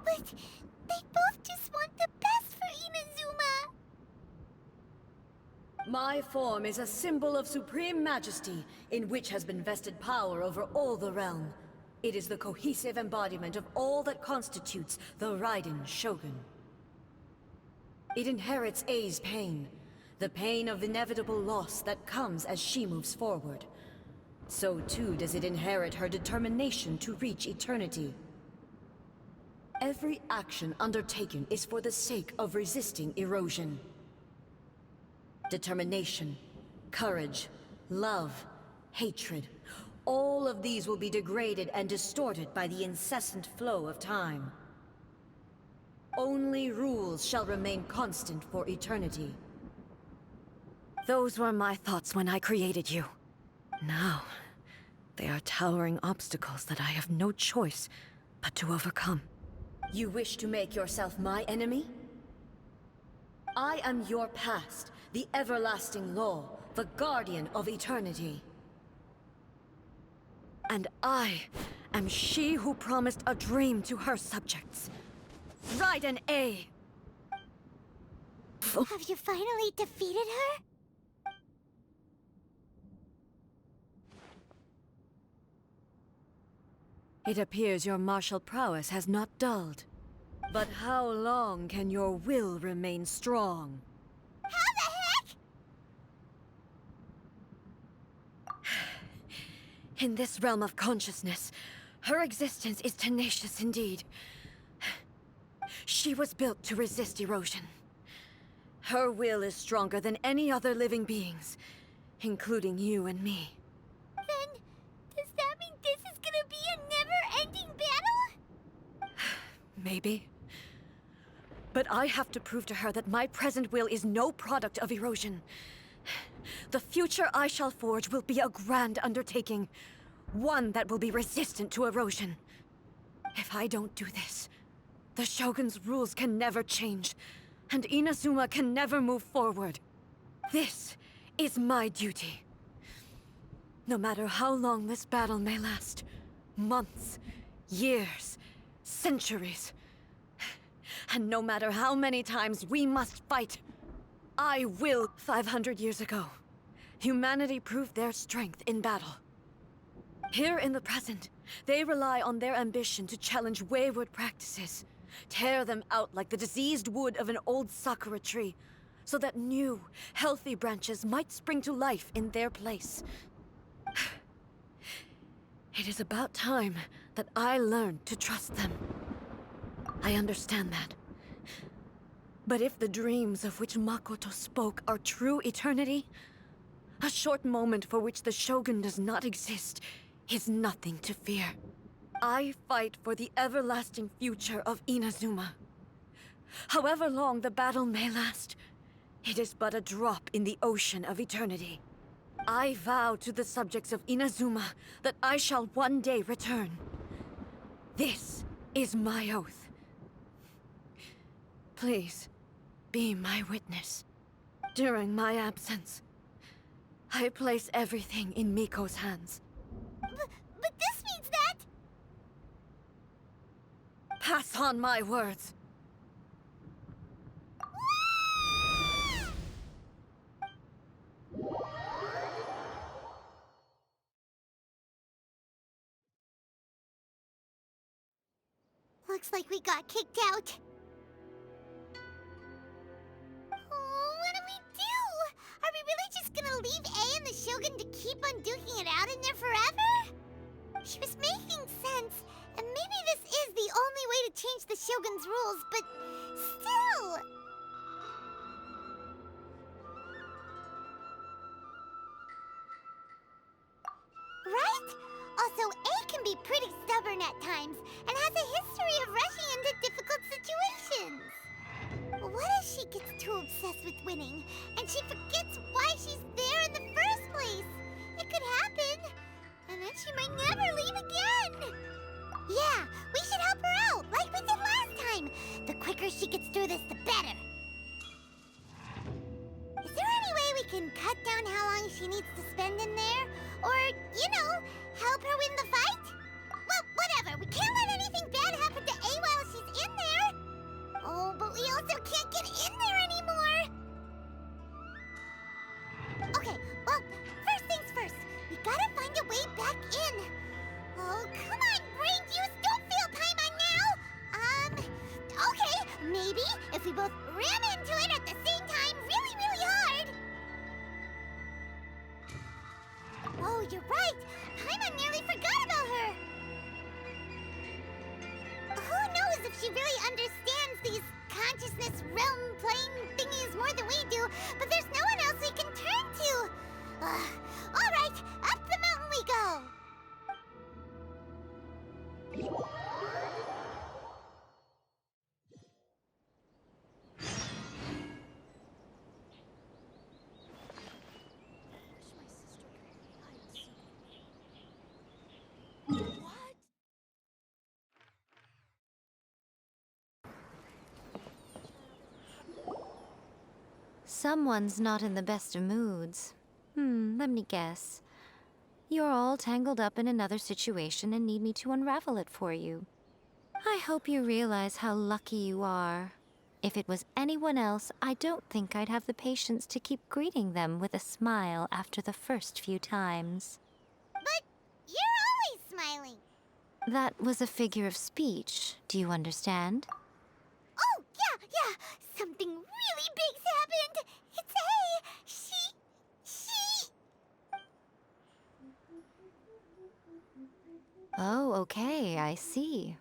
But they both just want the best for Inazuma. My form is a symbol of supreme majesty, in which has been vested power over all the realm. It is the cohesive embodiment of all that constitutes the Raiden Shogun. It inherits Ei's pain, the pain of inevitable loss that comes as she moves forward. So too does it inherit her determination to reach eternity. Every action undertaken is for the sake of resisting erosion. Determination, courage, love, hatred, all of these will be degraded and distorted by the incessant flow of time. Only rules shall remain constant for eternity. Those were my thoughts when I created you. Now, they are towering obstacles that I have no choice but to overcome. You wish to make yourself my enemy? I am your past, the everlasting law, the guardian of eternity. And I am she who promised a dream to her subjects. Raiden A. Have you finally defeated her? It appears your martial prowess has not dulled. But how long can your will remain strong? How the heck? In this realm of consciousness, her existence is tenacious indeed. She was built to resist erosion. Her will is stronger than any other living being's, including you and me. Then, does that mean this is gonna be a never-ending battle? Maybe. But I have to prove to her that my present will is no product of erosion. The future I shall forge will be a grand undertaking. One that will be resistant to erosion. If I don't do this, the Shogun's rules can never change, and Inazuma can never move forward. This is my duty. No matter how long this battle may last, months, years, centuries, and no matter how many times we must fight, I will. 500 years ago, humanity proved their strength in battle. Here in the present, they rely on their ambition to challenge wayward practices, tear them out like the diseased wood of an old sakura tree, so that new, healthy branches might spring to life in their place. It is about time that I learned to trust them. I understand that. But if the dreams of which Makoto spoke are true eternity, a short moment for which the Shogun does not exist is nothing to fear. I fight for the everlasting future of Inazuma. However long the battle may last, it is but a drop in the ocean of eternity. I vow to the subjects of Inazuma that I shall one day return. This is my oath. Please, be my witness. During my absence, I place everything in Miko's hands. But this means that... Pass on my words. Looks like we got kicked out. Oh, what do we do? Are we really just gonna leave A and the Shogun to keep on duking it out in there forever? She was making sense, and maybe this is the only way to change the Shogun's rules, but still... Right? Also, A can be pretty stubborn at times, and has a history of rushing into difficult situations. What if she gets too obsessed with winning, and she forgets why she's there in the first place? It could happen, and then she might never leave again. Yeah, we should help her out, like we did last time. The quicker she gets through this, the better. Is there any way we can cut down how long she needs to spend in there? Or, you know, help her win the fight? Well, whatever. We can't let anything bad happen to A while she's in there. Oh, but we also can't get in there anymore. Okay, well, first things first. We gotta find a way back in. Oh, come on, brain juice. Don't feel Paimon now. Okay, maybe if we both ram into it at the same time really, really hard. Oh, you're right. Paimon nearly forgot about her. Who knows if she really understands these consciousness realm playing thingies more than we do, but there's no one else we can turn to. All right, up the mountain we go. Someone's not in the best of moods. Let me guess. You're all tangled up in another situation and need me to unravel it for you. I hope you realize how lucky you are. If it was anyone else, I don't think I'd have the patience to keep greeting them with a smile after the first few times. But you're always smiling. That was a figure of speech. Do you understand? Oh, yeah. Something really big's happened. It's A. She... Oh, okay, I see.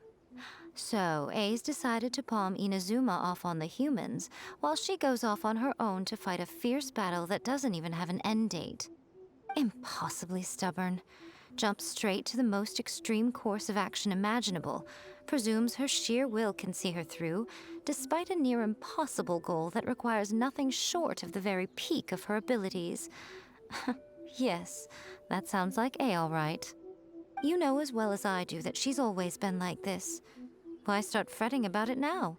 So, A's decided to palm Inazuma off on the humans, while she goes off on her own to fight a fierce battle that doesn't even have an end date. Impossibly stubborn. Jumps straight to the most extreme course of action imaginable, presumes her sheer will can see her through, despite a near impossible goal that requires nothing short of the very peak of her abilities. Yes, that sounds like A all right. You know as well as I do that she's always been like this. Why start fretting about it now?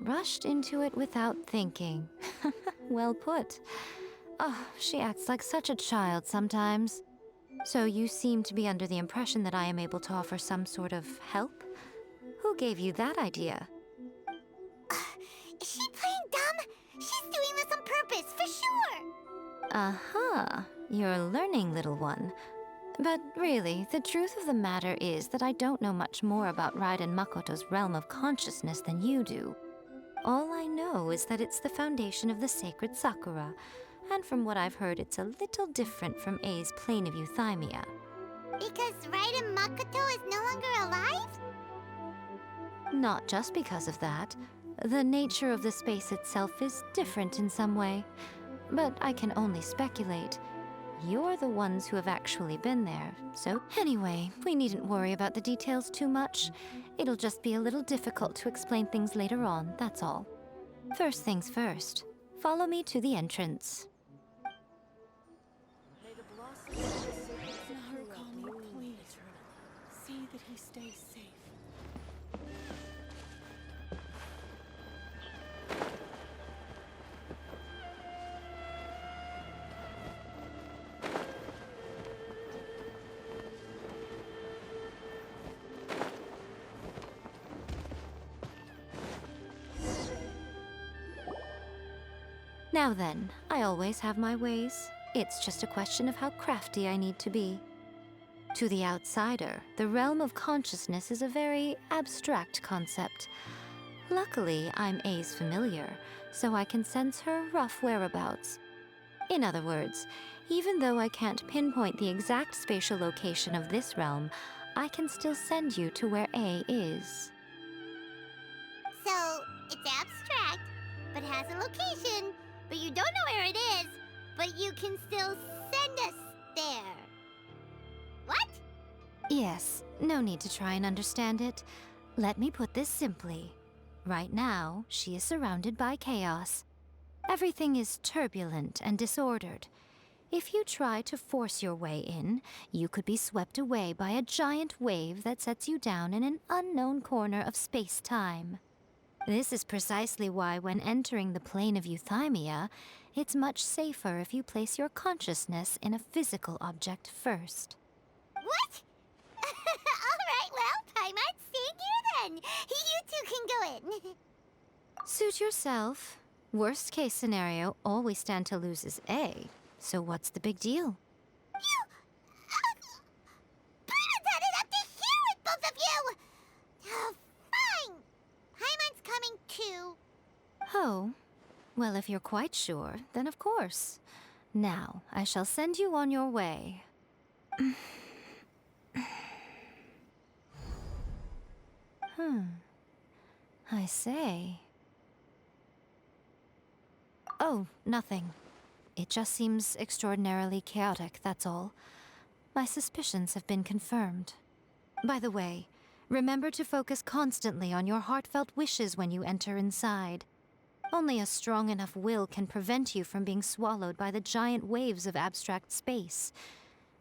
Rushed into it without thinking. Well put. Oh, she acts like such a child sometimes. So you seem to be under the impression that I am able to offer some sort of help? Who gave you that idea? Is she playing dumb? She's doing this on purpose, for sure. Uh-huh. You're learning, little one. But really, the truth of the matter is that I don't know much more about Raiden Makoto's realm of consciousness than you do. All I know is that it's the foundation of the sacred Sakura, and from what I've heard, it's a little different from A's plane of euthymia. Because Raiden Makoto is no longer alive? Not just because of that. The nature of the space itself is different in some way. But I can only speculate. You're the ones who have actually been there, so anyway, we needn't worry about the details too much. It'll just be a little difficult to explain things later on, that's all. First things first, follow me to the entrance. Please. See that he stays safe. Now then, I always have my ways. It's just a question of how crafty I need to be. To the outsider, the realm of consciousness is a very abstract concept. Luckily, I'm A's familiar, so I can sense her rough whereabouts. In other words, even though I can't pinpoint the exact spatial location of this realm, I can still send you to where A is. So, it's abstract, but has a location, but you don't know where it is, but you can still send us there. What? Yes, no need to try and understand it. Let me put this simply. Right now, she is surrounded by chaos. Everything is turbulent and disordered. If you try to force your way in, you could be swept away by a giant wave that sets you down in an unknown corner of space-time. This is precisely why when entering the plane of euthymia, it's much safer if you place your consciousness in a physical object first. What? Alright, well, I might stay here then. You two can go in. Suit yourself. Worst case scenario, all we stand to lose is A. So what's the big deal? You... Paimon had it up to here with both of you! Oh, fine. Paimon's coming too. Oh, well, if you're quite sure, then of course. Now, I shall send you on your way. I say. Oh, nothing. It just seems extraordinarily chaotic, that's all. My suspicions have been confirmed. By the way, remember to focus constantly on your heartfelt wishes when you enter inside. Only a strong enough will can prevent you from being swallowed by the giant waves of abstract space.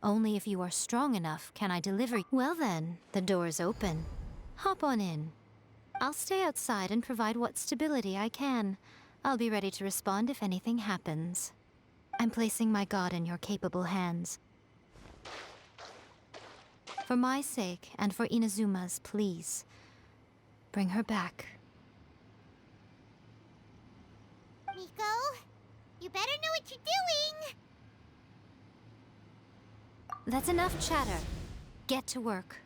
Only if you are strong enough can I deliver. Well then, the door's open. Hop on in. I'll stay outside and provide what stability I can. I'll be ready to respond if anything happens. I'm placing my god in your capable hands. For my sake and for Inazuma's, please. Bring her back. Miko, you better know what you're doing! That's enough chatter. Get to work.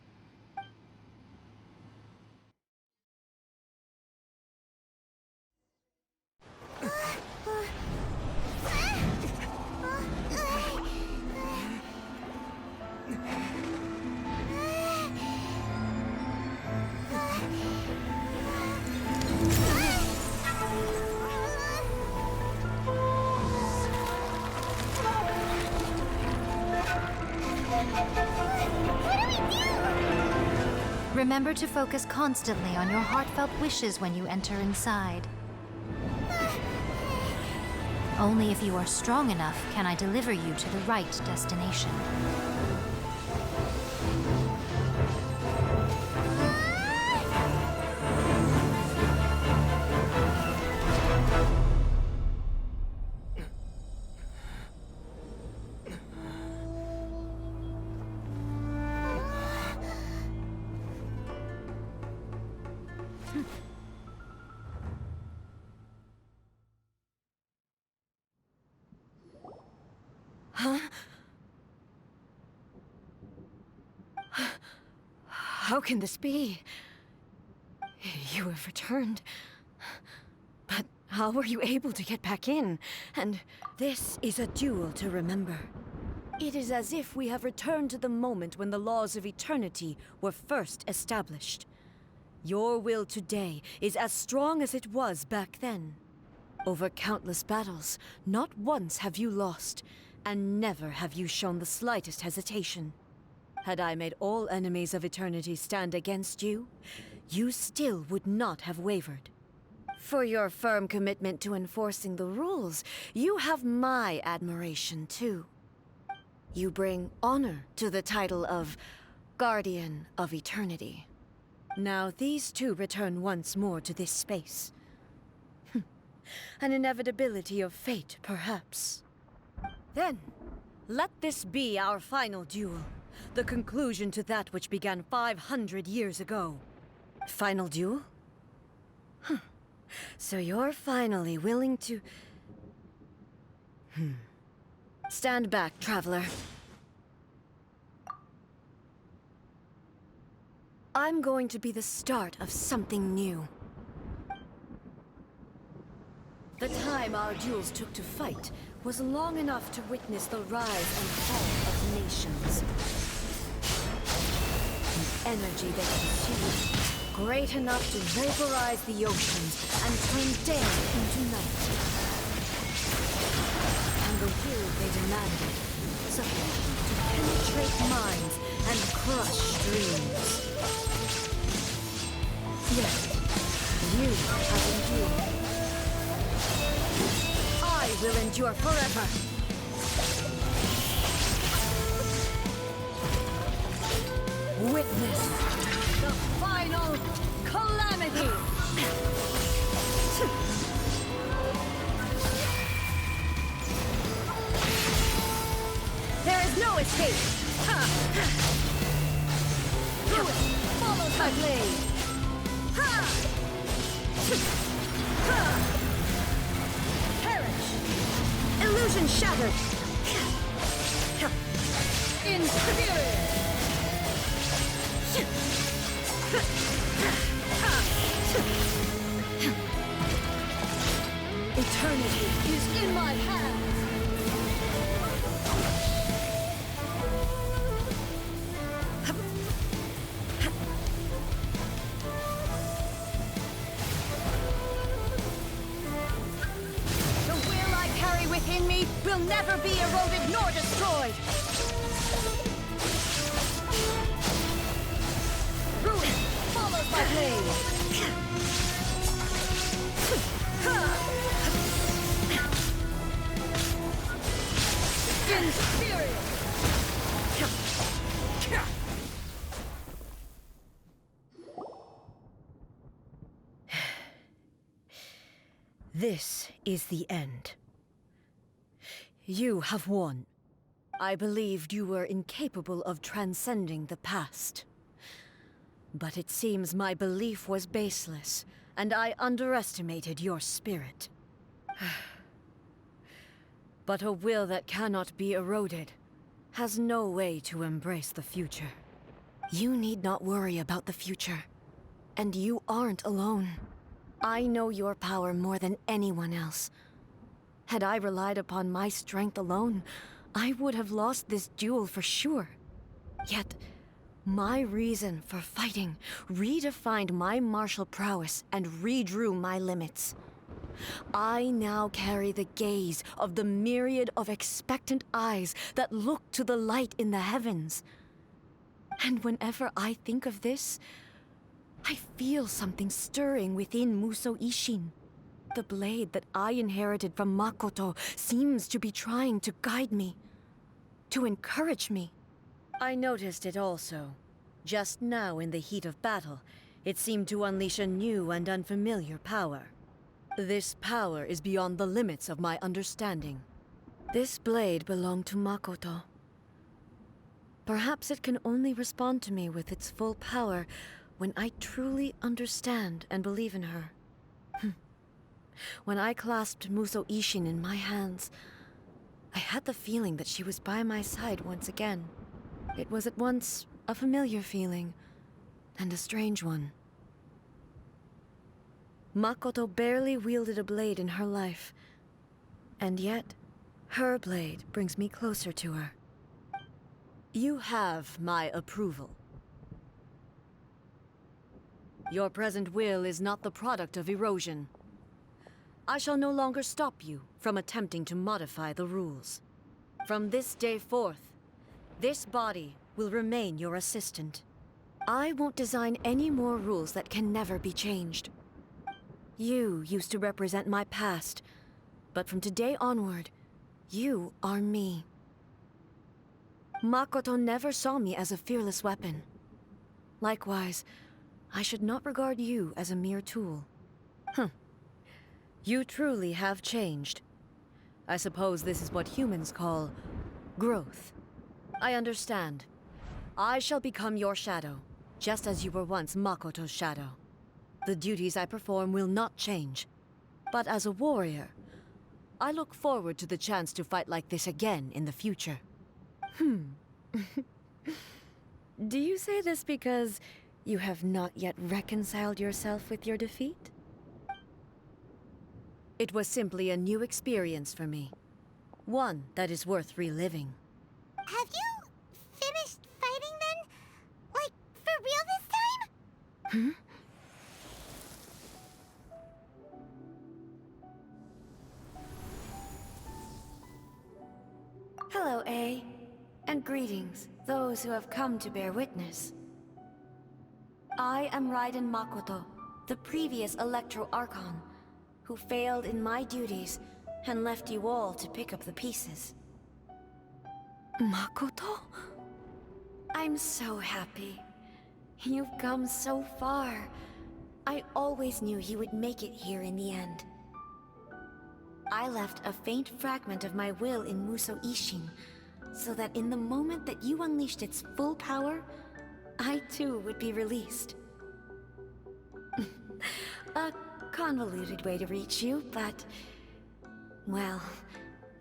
Remember to focus constantly on your heartfelt wishes when you enter inside. Only if you are strong enough can I deliver you to the right destination. How can this be? You have returned. How were you able to get back in? And this is a duel to remember. It is as if we have returned to the moment when the laws of eternity were first established. Your will today is as strong as it was back then. Over countless battles, not once have you lost, and never have you shown the slightest hesitation. Had I made all enemies of eternity stand against you, you still would not have wavered. For your firm commitment to enforcing the rules, you have my admiration too. You bring honor to the title of Guardian of Eternity. Now these two return once more to this space. An inevitability of fate, perhaps. Then, let this be our final duel. The conclusion to that which began 500 years ago. Final duel? So you're finally willing to... Stand back, traveler. I'm going to be the start of something new. The time our duels took to fight was long enough to witness the rise and fall of nations. The energy they consumed, great enough to vaporize the oceans and turn day into night. And the will they demanded, sufficient to penetrate minds and crush dreams. Yet, you have endured. I will endure forever. Witness the final calamity! There is no escape! Ruin follows my blade! Perish! Illusion shattered! Inferior! Eternity is in my hands! The will I carry within me will never be eroded nor destroyed! Ruin follows my blade! Inferior! This is the end. You have won. I believed you were incapable of transcending the past. But it seems my belief was baseless, and I underestimated your spirit. But a will that cannot be eroded has no way to embrace the future. You need not worry about the future. And you aren't alone. I know your power more than anyone else. Had I relied upon my strength alone, I would have lost this duel for sure. Yet, my reason for fighting redefined my martial prowess and redrew my limits. I now carry the gaze of the myriad of expectant eyes that look to the light in the heavens. And whenever I think of this, I feel something stirring within Musou Ishin. The blade that I inherited from Makoto seems to be trying to guide me, to encourage me. I noticed it also. Just now in the heat of battle, it seemed to unleash a new and unfamiliar power. This power is beyond the limits of my understanding. This blade belonged to Makoto. Perhaps it can only respond to me with its full power when I truly understand and believe in her. When I clasped Musou Ishin in my hands, I had the feeling that she was by my side once again. It was at once a familiar feeling and a strange one. Makoto barely wielded a blade in her life. And yet, her blade brings me closer to her. You have my approval. Your present will is not the product of erosion. I shall no longer stop you from attempting to modify the rules. From this day forth, this body will remain your assistant. I won't design any more rules that can never be changed. You used to represent my past, but from today onward, you are me. Makoto never saw me as a fearless weapon. Likewise, I should not regard you as a mere tool. You truly have changed. I suppose this is what humans call growth. I understand. I shall become your shadow, just as you were once Makoto's shadow. The duties I perform will not change. But as a warrior, I look forward to the chance to fight like this again in the future. Do you say this because you have not yet reconciled yourself with your defeat? It was simply a new experience for me. One that is worth reliving. Have you finished fighting then? Like, for real this time? Hello, A. And greetings, those who have come to bear witness. I am Raiden Makoto, the previous Electro Archon, who failed in my duties and left you all to pick up the pieces. Makoto? I'm so happy. You've come so far. I always knew you would make it here in the end. I left a faint fragment of my will in Muso Ishin, so that in the moment that you unleashed its full power, I too would be released. A convoluted way to reach you, but... well,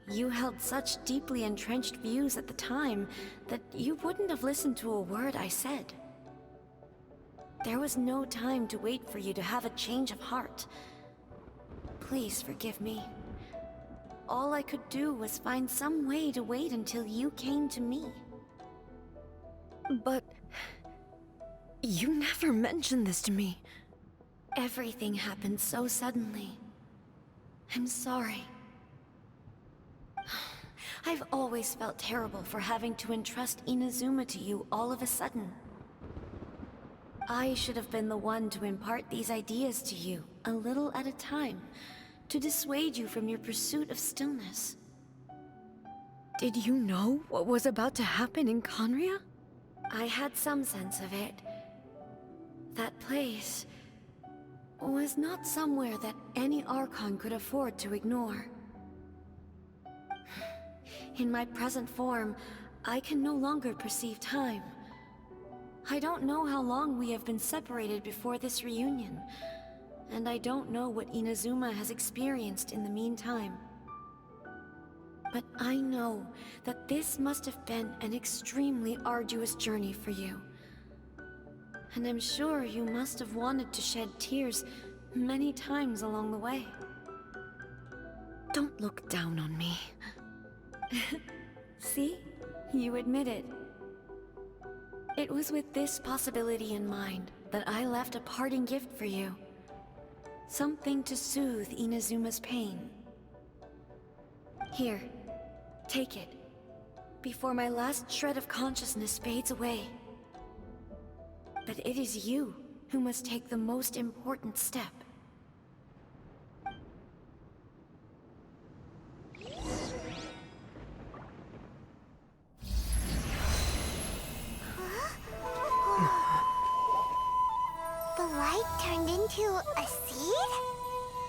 you held such deeply entrenched views at the time that you wouldn't have listened to a word I said. There was no time to wait for you to have a change of heart. Please forgive me. All I could do was find some way to wait until you came to me. But... you never mentioned this to me. Everything happened so suddenly. I'm sorry. I've always felt terrible for having to entrust Inazuma to you all of a sudden. I should have been the one to impart these ideas to you, a little at a time, to dissuade you from your pursuit of stillness. Did you know what was about to happen in Conria? I had some sense of it. That place was not somewhere that any Archon could afford to ignore. In my present form, I can no longer perceive time. I don't know how long we have been separated before this reunion, and I don't know what Inazuma has experienced in the meantime. But I know that this must have been an extremely arduous journey for you. And I'm sure you must have wanted to shed tears many times along the way. Don't look down on me. See? You admit it. It was with this possibility in mind that I left a parting gift for you. Something to soothe Inazuma's pain. Here, take it, before my last shred of consciousness fades away. But it is you who must take the most important step. The light turned into a seed?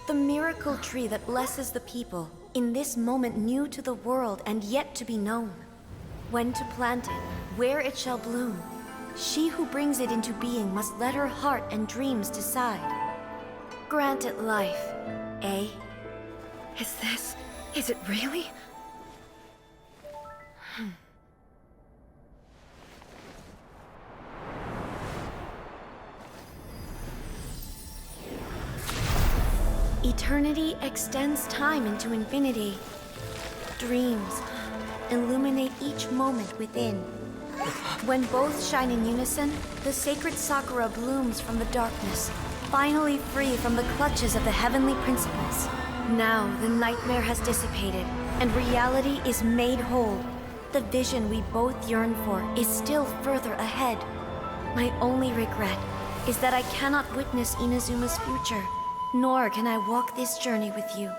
The miracle tree that blesses the people, in this moment new to the world and yet to be known. When to plant it, where it shall bloom. She who brings it into being must let her heart and dreams decide. Grant it life, eh? Is it really? Eternity extends time into infinity. Dreams illuminate each moment within. When both shine in unison, the sacred Sakura blooms from the darkness, finally free from the clutches of the heavenly principles. Now the nightmare has dissipated, and reality is made whole. The vision we both yearn for is still further ahead. My only regret is that I cannot witness Inazuma's future, nor can I walk this journey with you.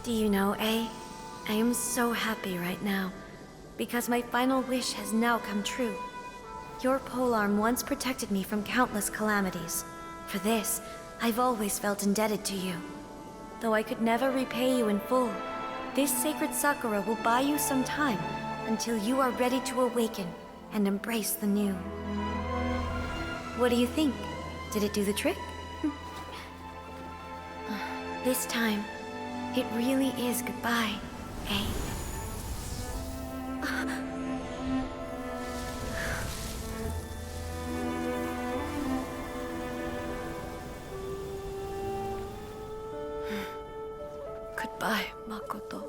Do you know, A? I am so happy right now, because my final wish has now come true. Your polearm once protected me from countless calamities. For this, I've always felt indebted to you. Though I could never repay you in full, this sacred Sakura will buy you some time until you are ready to awaken and embrace the new. What do you think? Did it do the trick? This time, it really is goodbye, eh? Goodbye, Makoto.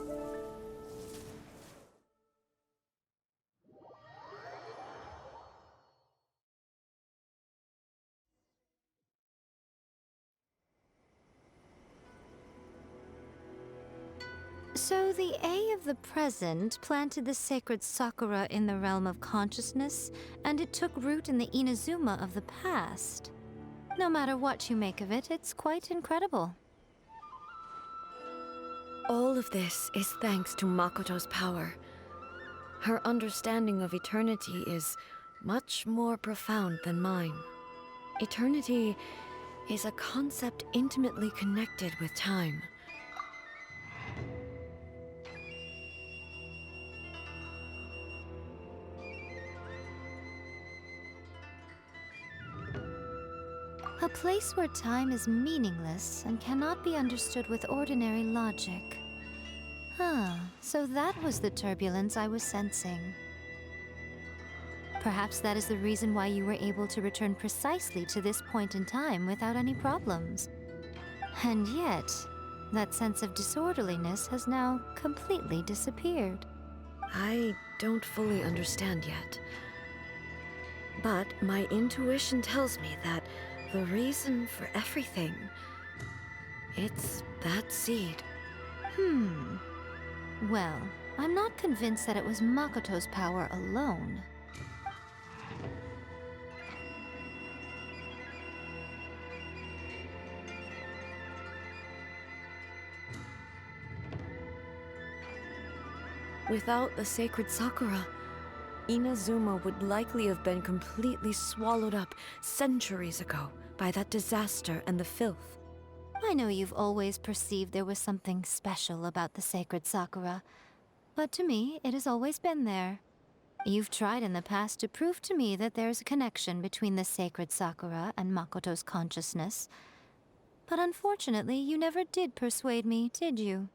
So the A of the present planted the sacred Sakura in the realm of consciousness, and it took root in the Inazuma of the past. No matter what you make of it, it's quite incredible. All of this is thanks to Makoto's power. Her understanding of eternity is much more profound than mine. Eternity is a concept intimately connected with time. A place where time is meaningless and cannot be understood with ordinary logic. So that was the turbulence I was sensing. Perhaps that is the reason why you were able to return precisely to this point in time without any problems. And yet, that sense of disorderliness has now completely disappeared. I don't fully understand yet. But my intuition tells me that the reason for everything, it's that seed. Well, I'm not convinced that it was Makoto's power alone. Without the sacred Sakura, Inazuma would likely have been completely swallowed up centuries ago by that disaster and the filth. I know you've always perceived there was something special about the sacred Sakura, but to me, it has always been there. You've tried in the past to prove to me that there's a connection between the sacred Sakura and Makoto's consciousness, but unfortunately, you never did persuade me, did you?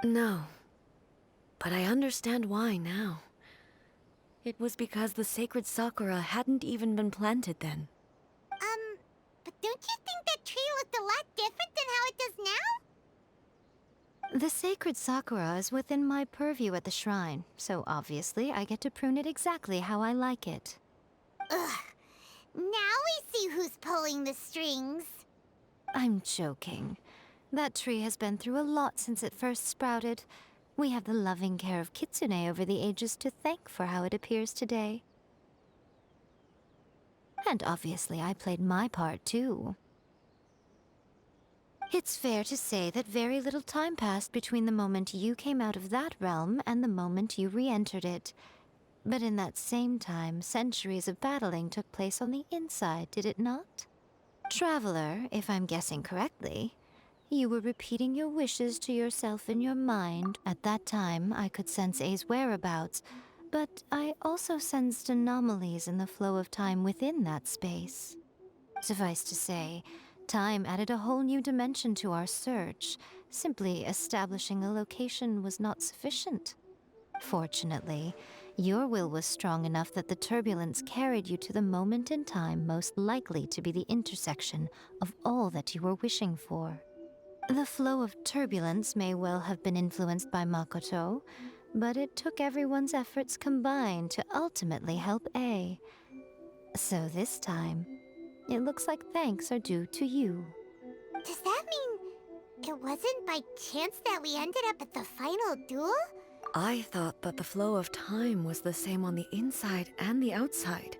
No, but I understand why now. It was because the sacred Sakura hadn't even been planted then. But don't you think that tree looked a lot different than how it does now? The sacred Sakura is within my purview at the shrine, so obviously I get to prune it exactly how I like it. Ugh. Now we see who's pulling the strings. I'm joking. That tree has been through a lot since it first sprouted. We have the loving care of Kitsune over the ages to thank for how it appears today. And obviously I played my part too. It's fair to say that very little time passed between the moment you came out of that realm and the moment you re-entered it. But in that same time, centuries of battling took place on the inside, did it not? Traveler, if I'm guessing correctly, you were repeating your wishes to yourself in your mind. At that time, I could sense A's whereabouts, but I also sensed anomalies in the flow of time within that space. Suffice to say, time added a whole new dimension to our search. Simply establishing a location was not sufficient. Fortunately, Your will was strong enough that the turbulence carried you to the moment in time most likely to be the intersection of all that you were wishing for. The flow of turbulence may well have been influenced by Makoto, but it took everyone's efforts combined to ultimately help A. So this time, it looks like thanks are due to you. Does that mean it wasn't by chance that we ended up at the final duel? I thought that the flow of time was the same on the inside and the outside,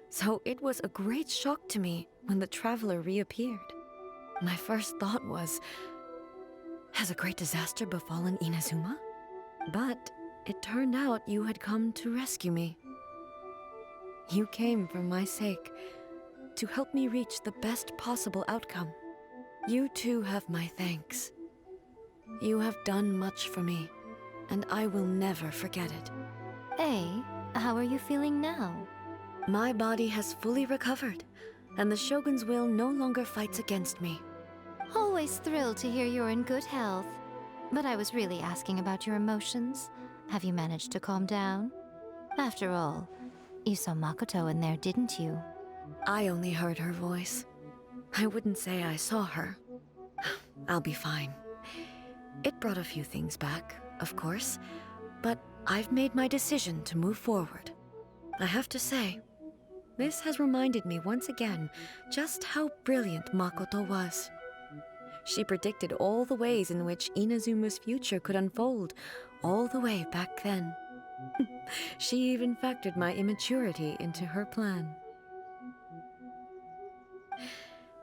so it was a great shock to me when the traveler reappeared. My first thought was, has a great disaster befallen Inazuma? But it turned out you had come to rescue me. You came for my sake, to help me reach the best possible outcome. You too have my thanks. You have done much for me, and I will never forget it. A, how are you feeling now? My body has fully recovered, and the Shogun's will no longer fights against me. Always thrilled to hear you're in good health. But I was really asking about your emotions. Have you managed to calm down? After all, you saw Makoto in there, didn't you? I only heard her voice. I wouldn't say I saw her. I'll be fine. It brought a few things back, of course, but I've made my decision to move forward. I have to say, this has reminded me once again just how brilliant Makoto was. She predicted all the ways in which Inazuma's future could unfold, all the way back then. She even factored my immaturity into her plan.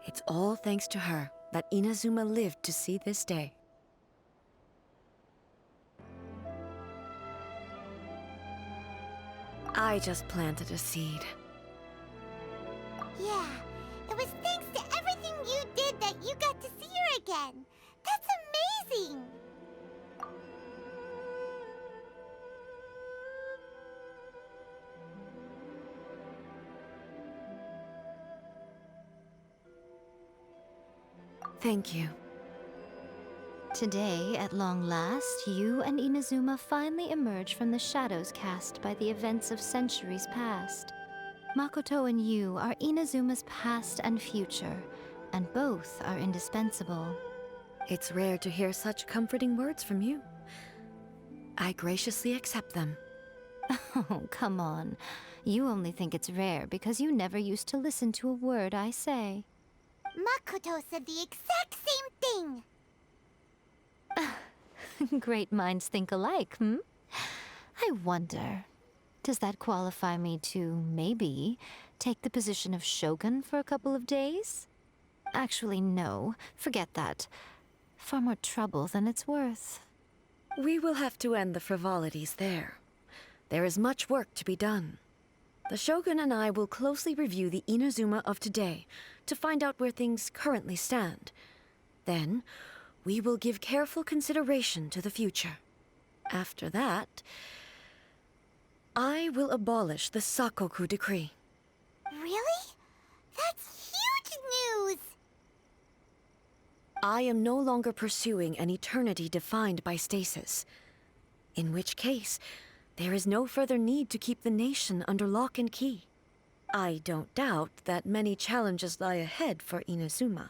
It's all thanks to her that Inazuma lived to see this day. I just planted a seed. Yeah, it was thanks to everything you did that you got to see her again. That's amazing! Thank you. Today, at long last, you and Inazuma finally emerge from the shadows cast by the events of centuries past. Makoto and you are Inazuma's past and future, and both are indispensable. It's rare to hear such comforting words from you. I graciously accept them. Oh, come on. You only think it's rare because you never used to listen to a word I say. Makoto said the exact same thing! Great minds think alike, hmm? I wonder, does that qualify me to, maybe, take the position of Shogun for a couple of days? Actually, no. Forget that. Far more trouble than it's worth. We will have to end the frivolities there. There is much work to be done. The Shogun and I will closely review the Inazuma of today to find out where things currently stand. Then, we will give careful consideration to the future. After that, I will abolish the Sakoku decree. Really? That's huge news! I am no longer pursuing an eternity defined by stasis. In which case, there is no further need to keep the nation under lock and key. I don't doubt that many challenges lie ahead for Inazuma.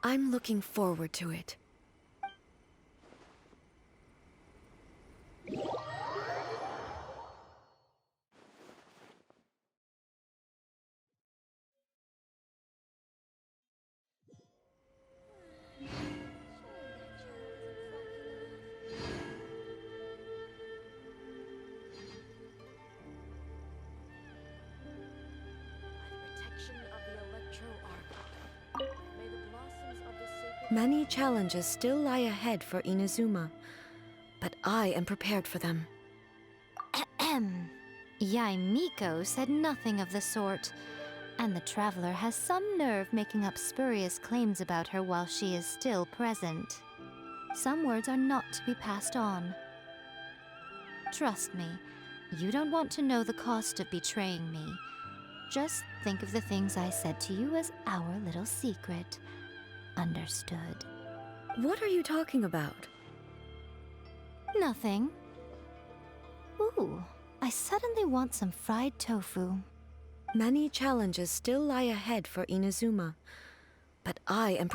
I'm looking forward to it. Many challenges still lie ahead for Inazuma, but I am prepared for them. Ahem. Yaimiko said nothing of the sort, and the traveler has some nerve making up spurious claims about her while she is still present. Some words are not to be passed on. Trust me, you don't want to know the cost of betraying me. Just think of the things I said to you as our little secret. Understood. What are you talking about? Nothing. Ooh, I suddenly want some fried tofu. Many challenges still lie ahead for Inazuma, but I am